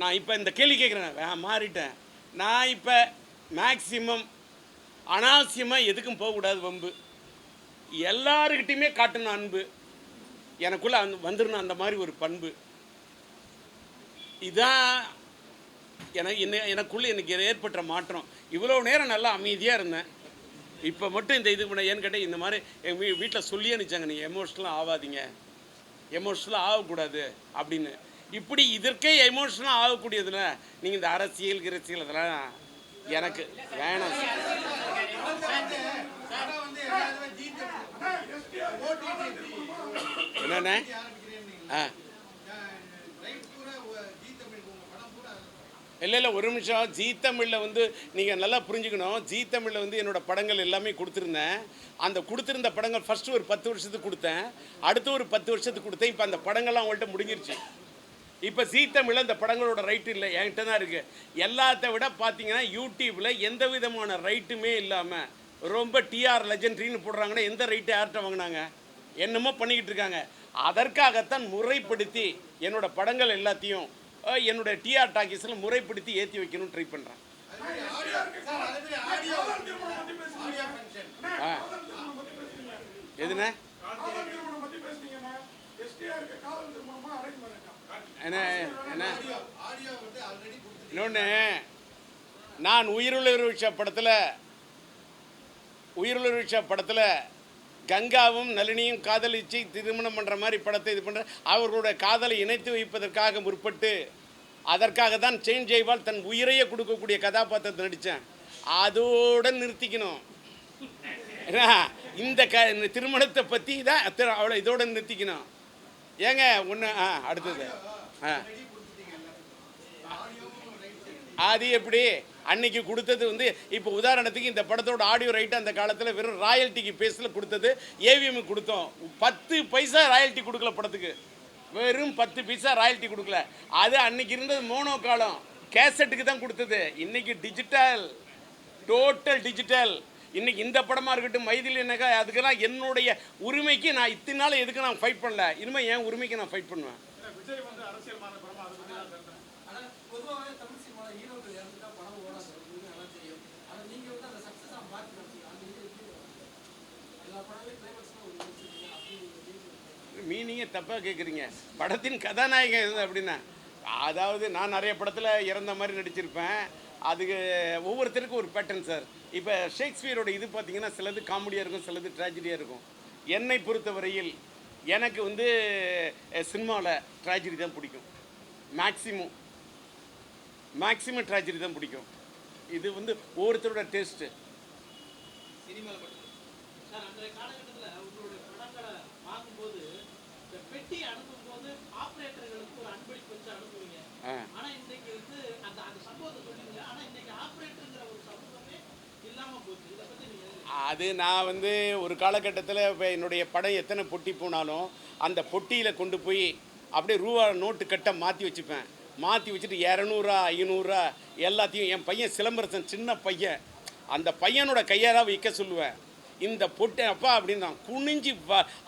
நான் இப்போ இந்த கேள்வி கேட்குறேன், மாறிட்டேன். நான் இப்போ மேக்சிமம் அனாவசியமாக எதுக்கும் போகக்கூடாது, வம்பு எல்லாருக்கிட்டையுமே காட்டணும் அன்பு, எனக்குள்ளே வந்துடணும் அந்த மாதிரி ஒரு பண்பு. இதான் எனக்குள்ளே எனக்கு ஏற்பட்ட மாற்றம். இவ்வளோ நேரம் நல்லா அமைதியாக இருந்தேன், இப்போ மட்டும் இந்த இது பண்ண ஏன்னு கேட்டால் இந்த மாதிரி எங்கள் வீட்டில் சொல்லி அனுப்பிச்சாங்க, நீங்கள் எமோஷ்னலாக ஆகாதீங்க, எமோஷ்னலாக ஆகக்கூடாது அப்படின்னு. இப்படி இதற்கே எமோஷ்னலாக ஆகக்கூடியதுல நீங்கள் இந்த அரசியல் கிரசியல் அதெல்லாம் எனக்கு வேணாம். என்னண்ணே? இல்லை ஒரு நிமிஷம். ஜீ தமிழில் வந்து நீங்கள் நல்லா புரிஞ்சுக்கணும். ஜீ தமிழில் வந்து என்னோடய படங்கள் எல்லாமே கொடுத்துருந்தேன். அந்த கொடுத்துருந்த படங்கள் ஃபஸ்ட்டு ஒரு 10 வருஷத்துக்கு கொடுத்தேன், அடுத்து ஒரு 10 வருஷத்துக்கு கொடுத்தேன். இப்போ அந்த படங்கள்லாம் அவங்கள்ட்ட முடிஞ்சிருச்சு. இப்போ ஜீ தமிழில் அந்த படங்களோட ரைட்டு இல்லை, என்கிட்ட தான் இருக்குது. எல்லாத்த விட பார்த்தீங்கன்னா யூடியூப்பில் எந்த விதமான ரைட்டுமே இல்லாமல் ரொம்ப டிஆர் லெஜெண்ட்ரின்னு போடுறாங்கன்னா எந்த ரைட்டு யார்கிட்ட வாங்கினாங்க? என்னமோ பண்ணிக்கிட்டு இருக்காங்க. அதற்காகத்தான் முறைப்படுத்தி என்னோடய படங்கள் எல்லாத்தையும் என்னுடைய டிஆர் டாக்கீஸில் முறைப்படுத்தி ஏற்றி வைக்கணும்னு ட்ரை பண்ணுறேன். எதுண்ணே? என்ன என்ன இன்னொன்று, நான் உயிருள்ள படத்தில் கங்காவும் நளினியும் காதலிச்சு திருமணம் பண்ணுற மாதிரி படத்தை இது பண்ணுற, அவர்களுடைய காதலை இணைத்து வைப்பதற்காக முற்பட்டு அதற்காக தான் செயின் ஜெய்வால் தன் உயிரையே கொடுக்கக்கூடிய கதாபாத்திரத்தை நடித்தேன். அதோடு நிறுத்திக்கணும். ஏன்னா இந்த திருமணத்தை பற்றி தான் அவ்வளோ இதோடு நிறுத்திக்கணும். ஏங்க ஒன்று அடுத்தது அது எப்படி அன்னைக்கு கொடுத்தது வந்து இப்போ உதாரணத்துக்கு இந்த படத்தோட ஆடியோ ரைட்டு அந்த காலத்தில் வெறும் ராயல்ட்டிக்கு பேஸில் கொடுத்தது, ஏவிஎம் கொடுத்தோம். 10 பைசா ராயல்ட்டி கொடுக்கல படத்துக்கு, வெறும் 10 பைசா ராயல்ட்டி கொடுக்கல. அது அன்னைக்கு இருந்தது மோனோ காலம், கேசட்டுக்கு தான் கொடுத்தது. இன்னைக்கு டிஜிட்டல், டோட்டல் டிஜிட்டல். இன்னைக்கு இந்த படமாக இருக்கட்டும், மைதிலி என்னக்கா, அதுக்கெல்லாம் என்னுடைய உரிமைக்கு நான் இத்தனை நாள் எதுக்கு நான் ஃபைட் பண்ணல, இனிமேல் என் உரிமைக்கு நான் ஃபைட் பண்ணுவேன். மீனிங்கே தப்பாக கேட்குறீங்க. படத்தின் கதாநாயகன் எது அப்படின்னா, அதாவது நான் நிறைய படத்தில் இறந்த மாதிரி நடிச்சிருப்பேன். அதுக்கு ஒவ்வொருத்தருக்கும் ஒரு பேட்டர்ன் சார். இப்போ ஷேக்ஸ்பியரோட இது பார்த்தீங்கன்னா சிலது காமெடியாக இருக்கும், சிலது ட்ராஜடியாக இருக்கும். என்னை பொறுத்தவரையில் எனக்கு வந்து சினிமாவில் ட்ராஜடி தான் பிடிக்கும். மேக்ஸிமம் ட்ராஜடி தான் பிடிக்கும். இது வந்து ஒவ்வொருத்தரோட டேஸ்ட்டு. சினிமாவில் மட்டும் சார் அன்றைய காலகட்டத்தில் உங்களுடைய படங்களை பார்க்கும்போது இந்த பெட்டி அனுப்பும்போது ஆப்ரேட்டர்களுக்கு ஒரு அன்பளிப்பு வச்சு அனுப்புவீங்க. ஆனால் இன்றைக்கு வந்து அந்த அந்த சம்பவத்தை சொன்னீங்க. ஆனால் இன்னைக்கு ஆப்ரேட்டருங்கிற ஒரு சமூகமே இல்லாமல் போச்சு. இதை பற்றி நீங்கள் அது நான் வந்து ஒரு காலகட்டத்தில் இப்போ என்னுடைய படம் எத்தனை பொட்டி போனாலும் அந்த பொட்டியில் கொண்டு போய் அப்படியே ரூபா நோட்டு கட்ட மாற்றி வச்சுப்பேன். மாற்றி வச்சுட்டு 200 500 எல்லாத்தையும் என் பையன் சிலம்பரசன் சின்ன பையன், அந்த பையனோட கையால் வைக்க சொல்லுவேன். இந்த பொட்டை அப்பா அப்படின்னு நான் குனிஞ்சு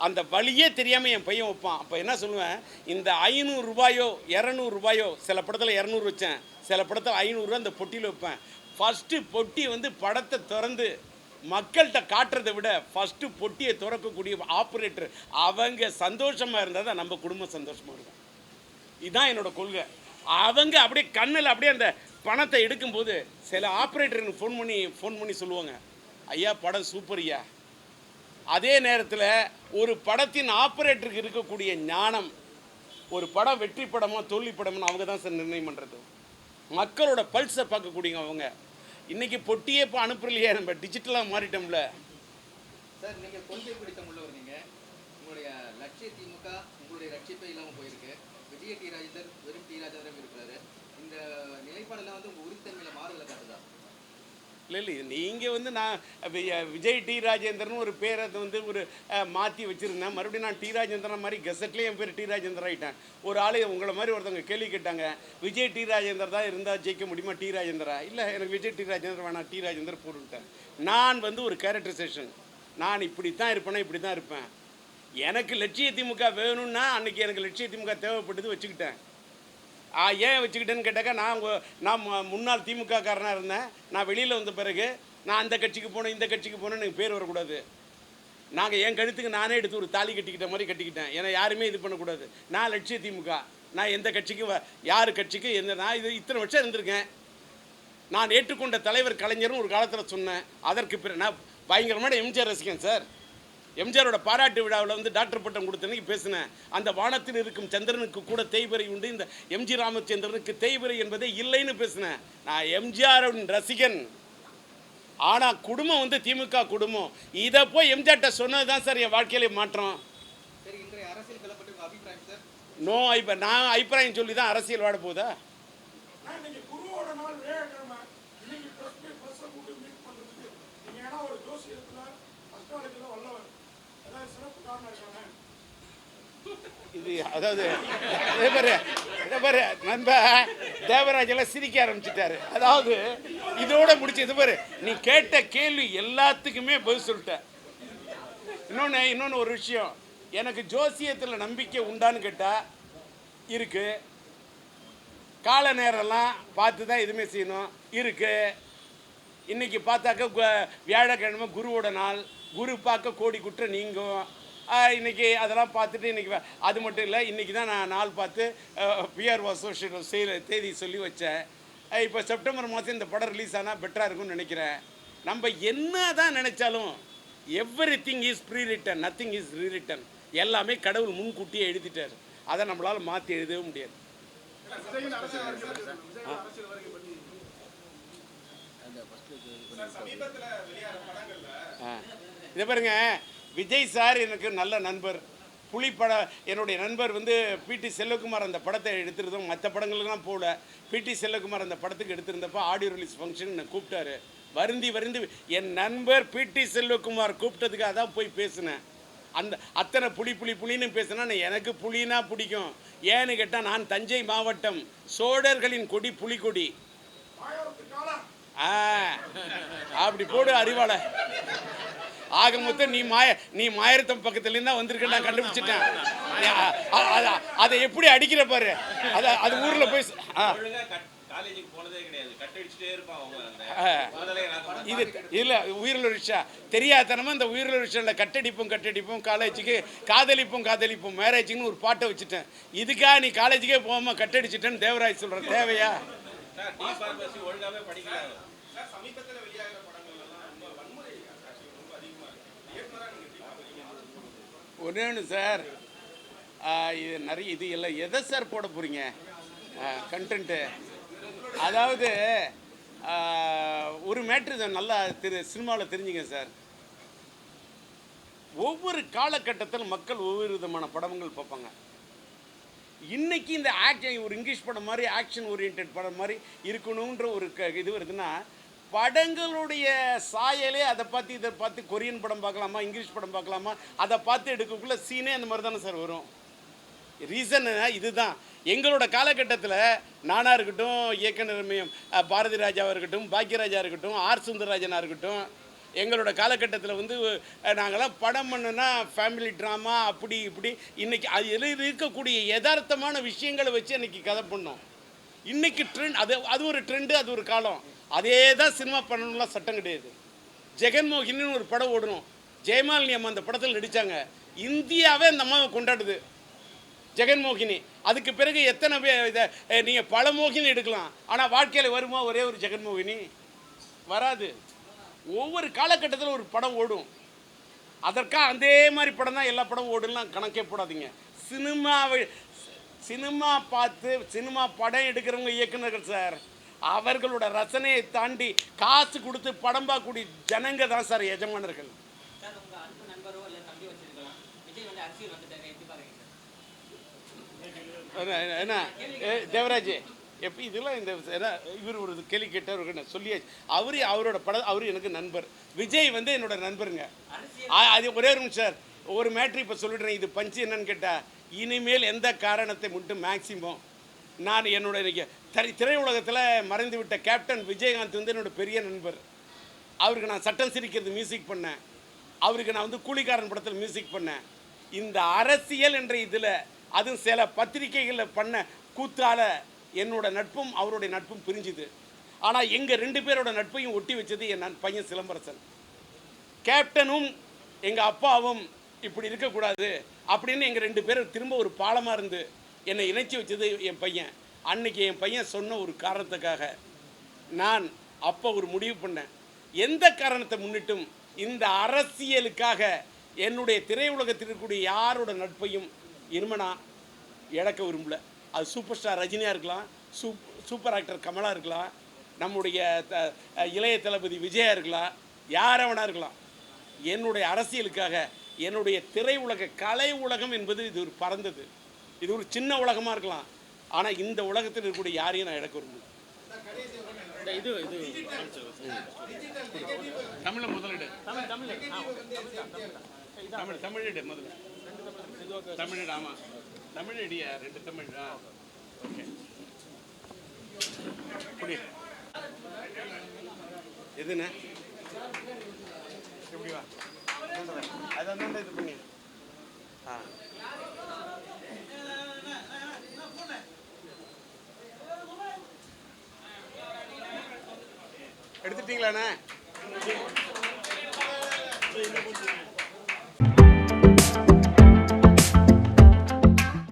அந்த வழியே தெரியாமல் என் பையன் வைப்பான். அப்போ என்ன சொல்லுவேன், இந்த 500 ரூபாயோ 200 ரூபாயோ, சில படத்தில் 200 வச்சேன், சில படத்தில் 500 அந்த பொட்டியில் வைப்பேன். ஃபஸ்ட்டு பொட்டி வந்து படத்தை திறந்து மக்கள்கிட்ட காட்டுறதை விட ஃபஸ்ட்டு பொட்டியை திறக்கக்கூடிய ஆப்ரேட்டர் அவங்க சந்தோஷமாக இருந்தால் தான் நம்ம குடும்பம் சந்தோஷமாக இருக்கும். இதுதான் என்னோட கொள்கை. அவங்க அப்படியே கண்ணில் அப்படியே அந்த பணத்தை எடுக்கும்போது சில ஆப்ரேட்டருக்கு ஃபோன் பண்ணி சொல்லுவாங்க, ஐயா படம் சூப்பர் ஐயா. அதே நேரத்தில் ஒரு படத்தின் ஆப்ரேட்டருக்கு இருக்கக்கூடிய ஞானம், ஒரு படம் வெற்றி படமோ தோல்வி படமோ அவங்க தான் சார் நிர்ணயம் பண்ணுறது. மக்களோட பல்ஸை பார்க்கக்கூடியவங்க அவங்க. இன்றைக்கி பொட்டியே இப்போ அனுப்புறலையே, நம்ம டிஜிட்டலாக மாறிட்டோம்ல சார். நீங்கள் கொள்கை பிடித்தம் உள்ளவர், நீங்கள் உங்களுடைய லட்சிய திமுக உங்களுடைய லட்சியத்தை இல்லாமல் போயிருக்கு. விஜய் டி ராஜேந்தர் வெறும் டி ராஜேந்தரம் இருக்கிறாரு. இந்த நிலைப்பாடெல்லாம் வந்து உங்கள் உரித்தன்மையில் மாறுதலை காட்டுதா? இல்லை நீங்கள் வந்து நான் விஜய் டி ராஜேந்திரன் ஒரு பேரை வந்து ஒரு மாற்றி வச்சுருந்தேன். மறுபடியும் நான் டி ராஜேந்திரன் மாதிரி கெசட்லேயே என் பேர் டி ராஜேந்திரன் ஆகிட்டேன். ஒரு ஆள் உங்களை மாதிரி ஒருத்தவங்க கேள்வி கேட்டாங்க, விஜய் டி ராஜேந்தர் தான் இருந்தால் ஜெயிக்க முடியுமா டி ராஜேந்திரா? இல்லை எனக்கு விஜய் டி ராஜேந்தர் வேணாம், டி ராஜேந்தர் போட்டுவிட்டேன். நான் வந்து ஒரு கேரக்டரைசேஷன், நான் இப்படி தான் இருப்பேன்னா இப்படி தான் இருப்பேன். எனக்கு லட்சிய திமுக வேணும்னா அன்றைக்கி எனக்கு லட்சிய திமுக தேவைப்பட்டது வச்சுக்கிட்டேன். ஏன் வச்சுக்கிட்டேன்னு கேட்டாக்கா, நான் முன்னாள் திமுக காரனாக இருந்தேன். நான் வெளியில் வந்த பிறகு நான் அந்த கட்சிக்கு போனேன் இந்த கட்சிக்கு போனேன்னு எனக்கு பேர் வரக்கூடாது. நாங்கள் என் கழுத்துக்கு நானே எடுத்து ஒரு தாலி கட்டிக்கிட்ட மாதிரி கட்டிக்கிட்டேன். ஏன்னா யாருமே இது பண்ணக்கூடாது. நான் லட்சிய திமுக, நான் எந்த கட்சிக்கும் யார் கட்சிக்கும் நான் இது இத்தனை வருஷம் இருந்திருக்கேன். நான் ஏற்றுக்கொண்ட தலைவர் கலைஞர்னு ஒரு காலத்தில் சொன்னேன். அதற்கு பிறகு நான் பயங்கரமான எம்ஜிஆர் ரசிகன் சார். எம்ஜிஆரோட பாராட்டு விழாவில் வந்து டாக்டர் பட்டம் கொடுத்தனைக்கு பேசினேன். அந்த வானத்தில் இருக்கும் சந்திரனுக்கு கூட தேய்பிறை உண்டு, இந்த எம்ஜி ராமச்சந்திரனுக்கு தேய்பிறை என்பதே இல்லைன்னு பேசினேன். நான் எம்ஜிஆரின் ரசிகன். ஆனால் குடும்பம் வந்து திமுக குடும்பம். இதை போய் எம்ஜிஆர்ட்ட சொன்னது தான் சார் என் வாழ்க்கையிலே மாற்றம். நோ நான் அபிப்பிராயம் சொல்லி தான் அரசியல் வாட போகுதா? இது அதாவது நண்ப தேவராஜெல்லாம் சிரிக்க ஆரம்பிச்சிட்டாரு. அதாவது இதோட முடிச்சு இது பாரு, நீ கேட்ட கேள்வி எல்லாத்துக்குமே பதில் சொல்லிட்ட. இன்னொன்று ஒரு விஷயம், எனக்கு ஜோசியத்தில் நம்பிக்கை உண்டான்னு கேட்டால் இருக்கு. கால நேரம்லாம் பார்த்து தான் எதுவுமே செய்யணும் இருக்கு. இன்னைக்கு பார்த்தாக்க வியாழக்கிழமை குருவோட நாள், குரு பார்க்க கோடி குற்றம் நீங்கும். இன்றைக்கி அதெல்லாம் பார்த்துட்டு இன்றைக்கி அது மட்டும் இல்லை, இன்றைக்கி தான் நான் நாள் பார்த்து பிஆர்ஓ அசோசியேட் தேதி சொல்லி வச்சேன். இப்போ செப்டம்பர் மாதம் இந்த படம் ரிலீஸ் ஆனால் பெட்டராக இருக்கும்னு நினைக்கிறேன். நம்ம என்ன தான் நினச்சாலும் everything is prewritten, nothing is rewritten. எல்லாமே கடவுள் முன்கூட்டியே எழுதிட்டார். அதை நம்மளால் மாற்றி எழுதவே முடியாது. இதை பாருங்க, விஜய் சார் எனக்கு நல்ல நண்பர். என்னுடைய நண்பர் வந்து பிடி செல்வகுமார் அந்த படத்தை எடுத்துருந்தோம். மற்ற படங்களுக்கெல்லாம் போகல. பிடி செல்வகுமார் அந்த படத்துக்கு எடுத்திருந்தப்போ ஆடியோ ரிலீஸ் ஃபங்க்ஷன் என்னை கூப்பிட்டாரு. வருந்தி என் நண்பர் பிடி செல்வகுமார் கூப்பிட்டதுக்கு அதான் போய் பேசினேன். அந்த அத்தனை புலின்னு பேசினா எனக்கு புலினா பிடிக்கும். ஏன்னு கேட்டால் நான் தஞ்சை மாவட்டம், சோழர்களின் கொடி புலிகொடி. அப்படி போடு அறிவாள. ஆக மொத்தம் நீ மாயரத்தம் பக்கத்துலேருந்து தான் வந்திருக்க, நான் கண்டுபிடிச்சிட்டேன். அதை எப்படி அடிக்கிற பாரு. அது ஊரில் போய் இது இல்லை உயிரில் விஷயம் தெரியாதனமா இந்த உயிரில் விஷயம் கட்டடிப்போம் காலேஜுக்கு காதலிப்போம் மேரேஜுன்னு ஒரு பாட்டை வச்சுட்டேன். இதுக்காக நீ காலேஜுக்கே போகாமல் கட்டடிச்சிட்டேன்னு தேவராஜ் சொல்கிற தேவையா? ஒன்று சார், இது நிறைய இது எல்லாம் எதை சார் போட போகிறீங்க கண்டென்ட்டு? அதாவது ஒரு மேட்ரு நல்லா சினிமாவில் தெரிஞ்சுங்க சார். ஒவ்வொரு காலகட்டத்தில் மக்கள் ஒவ்வொரு விதமான படங்கள் பார்ப்பாங்க. இன்னைக்கு இந்த ஆக்ஷன் ஒரு இங்கிலீஷ் படம் மாதிரி ஆக்ஷன் ஓரியன்ட் படம் மாதிரி இருக்கணுன்ற ஒரு இது வருதுன்னா, படங்களுடைய சாயலே அதை பார்த்து இதை பார்த்து கொரியன் படம் பார்க்கலாமா, இங்கிலீஷ் படம் பார்க்கலாமா, அதை பார்த்து எடுக்கக்குள்ள சீனே அந்த மாதிரி தானே சார் வரும். ரீசன் இதுதான். எங்களோட காலகட்டத்தில் நானாக இருக்கட்டும், இயக்குனர் பாரதி ராஜாவாக இருக்கட்டும், பாக்கியராஜா இருக்கட்டும், ஆர் சுந்தரராஜனாக இருக்கட்டும், எங்களோட காலகட்டத்தில் வந்து நாங்களாம் படம் பண்ணுனா ஃபேமிலி ட்ராமா அப்படி இப்படி இன்றைக்கி அதில் இருக்கக்கூடிய யதார்த்தமான விஷயங்களை வச்சு இன்றைக்கி கதை பண்ணோம். இன்றைக்கி ட்ரெண்ட் அது ஒரு ட்ரெண்டு, அது ஒரு காலம். அதே தான் சினிமா பண்ணணும்லாம் சட்டம் கிடையாது. ஜெகன்மோகினின்னு ஒரு படம் ஓடணும். ஜெயமாலினி அம்மா அந்த படத்தில் நடித்தாங்க. இந்தியாவே அந்த அம்மாவை கொண்டாடுது ஜெகன்மோகினி. அதுக்கு பிறகு எத்தனை பேர் இதை நீங்கள் பல மோகினி எடுக்கலாம், ஆனால் வாழ்க்கையில் வருமா ஒரே ஒரு ஜெகன்மோகினி? வராது. ஒவ்வொரு காலகட்டத்தில் ஒரு படம் ஓடும். அதற்காக அதே மாதிரி படம் தான் எல்லா படம் ஓடுலாம் கணக்கே போடாதீங்க. சினிமா பார்த்து சினிமா படம் எடுக்கிறவங்க இயக்குனர்கள் சார், அவர்களோட ரசனையை தாண்டி காசு கொடுத்து படம் பார்க்கக்கூடிய ஜனங்க தான் சார் எஜமானர்கள். என்ன தேவராஜ் எப்போ இதெல்லாம் இந்த இவர் ஒரு கேள்வி கேட்டவருக்கு நான் சொல்லியாச்சு. அவரோட படம் அவர் எனக்கு நண்பர். விஜய் வந்து என்னோட நண்பருங்க. அது ஒரே ஒரு சார் ஒரு மேட்ரு இப்போ சொல்லிடுறேன். இது பஞ்சு என்னன்னு கேட்டால், இனிமேல் எந்த காரணத்தை மட்டும் மேக்சிமம் நான் என்னோட திரையுலகத்தில் மறைந்து விட்ட கேப்டன் விஜயகாந்த் வந்து என்னோட பெரிய நண்பர். அவருக்கு நான் சட்டம் சிரிக்கிறது மியூசிக் பண்ணேன். அவருக்கு நான் வந்து கூலிக்காரன் படத்தில் மியூசிக் பண்ணேன். இந்த அரசியல் என்ற இதில் அதுவும் சில பத்திரிகைகளில் பண்ண கூத்தால் என்னோட நட்பும் அவருடைய நட்பும் பிரிஞ்சுது. ஆனால் எங்கள் 2 பேரோட நட்பையும் ஒட்டி வச்சது என் பையன் சிலம்பரசன். கேப்டனும் எங்கள் அப்பாவும் இப்படி இருக்கக்கூடாது அப்படின்னு எங்கள் 2 பேரும் திரும்ப ஒரு பாலமாக இருந்து என்னை இணைச்சி வச்சது என் பையன். அன்னைக்கு என் பையன் சொன்ன ஒரு காரணத்துக்காக நான் அப்போ ஒரு முடிவு பண்ணேன். எந்த காரணத்தை முன்னிட்டும் இந்த அரசியலுக்காக என்னுடைய திரையுலகத்தில் இருக்கக்கூடிய யாரோட நட்பையும் இருமனா இழக்க விரும்பல. அது சூப்பர் ஸ்டார் ரஜினியாக இருக்கலாம், சூப்பர் ஆக்டர் கமலா இருக்கலாம், நம்முடைய இளைய தளபதி விஜயா இருக்கலாம், யாரவனாக இருக்கலாம். என்னுடைய அரசியலுக்காக என்னுடைய திரையுலக கலை உலகம் என்பது இது ஒரு பறந்தது. இது ஒரு சின்ன உலகமாக இருக்கலாம், ஆனால் இந்த உலகத்தில் இருக்கக்கூடிய யாரையும் நான் இழக்க விரும்பல. இது தமிழை முதலிடு தமிழிடு முதல்ல தமிழிடு. ஆமாம் தமிழிடியா 2 தமிழ். ஓகே புரிய எதுண்ணே எப்படி வா அதான் இது பண்ணி எடுத்துட்டீங்களாண்ணே?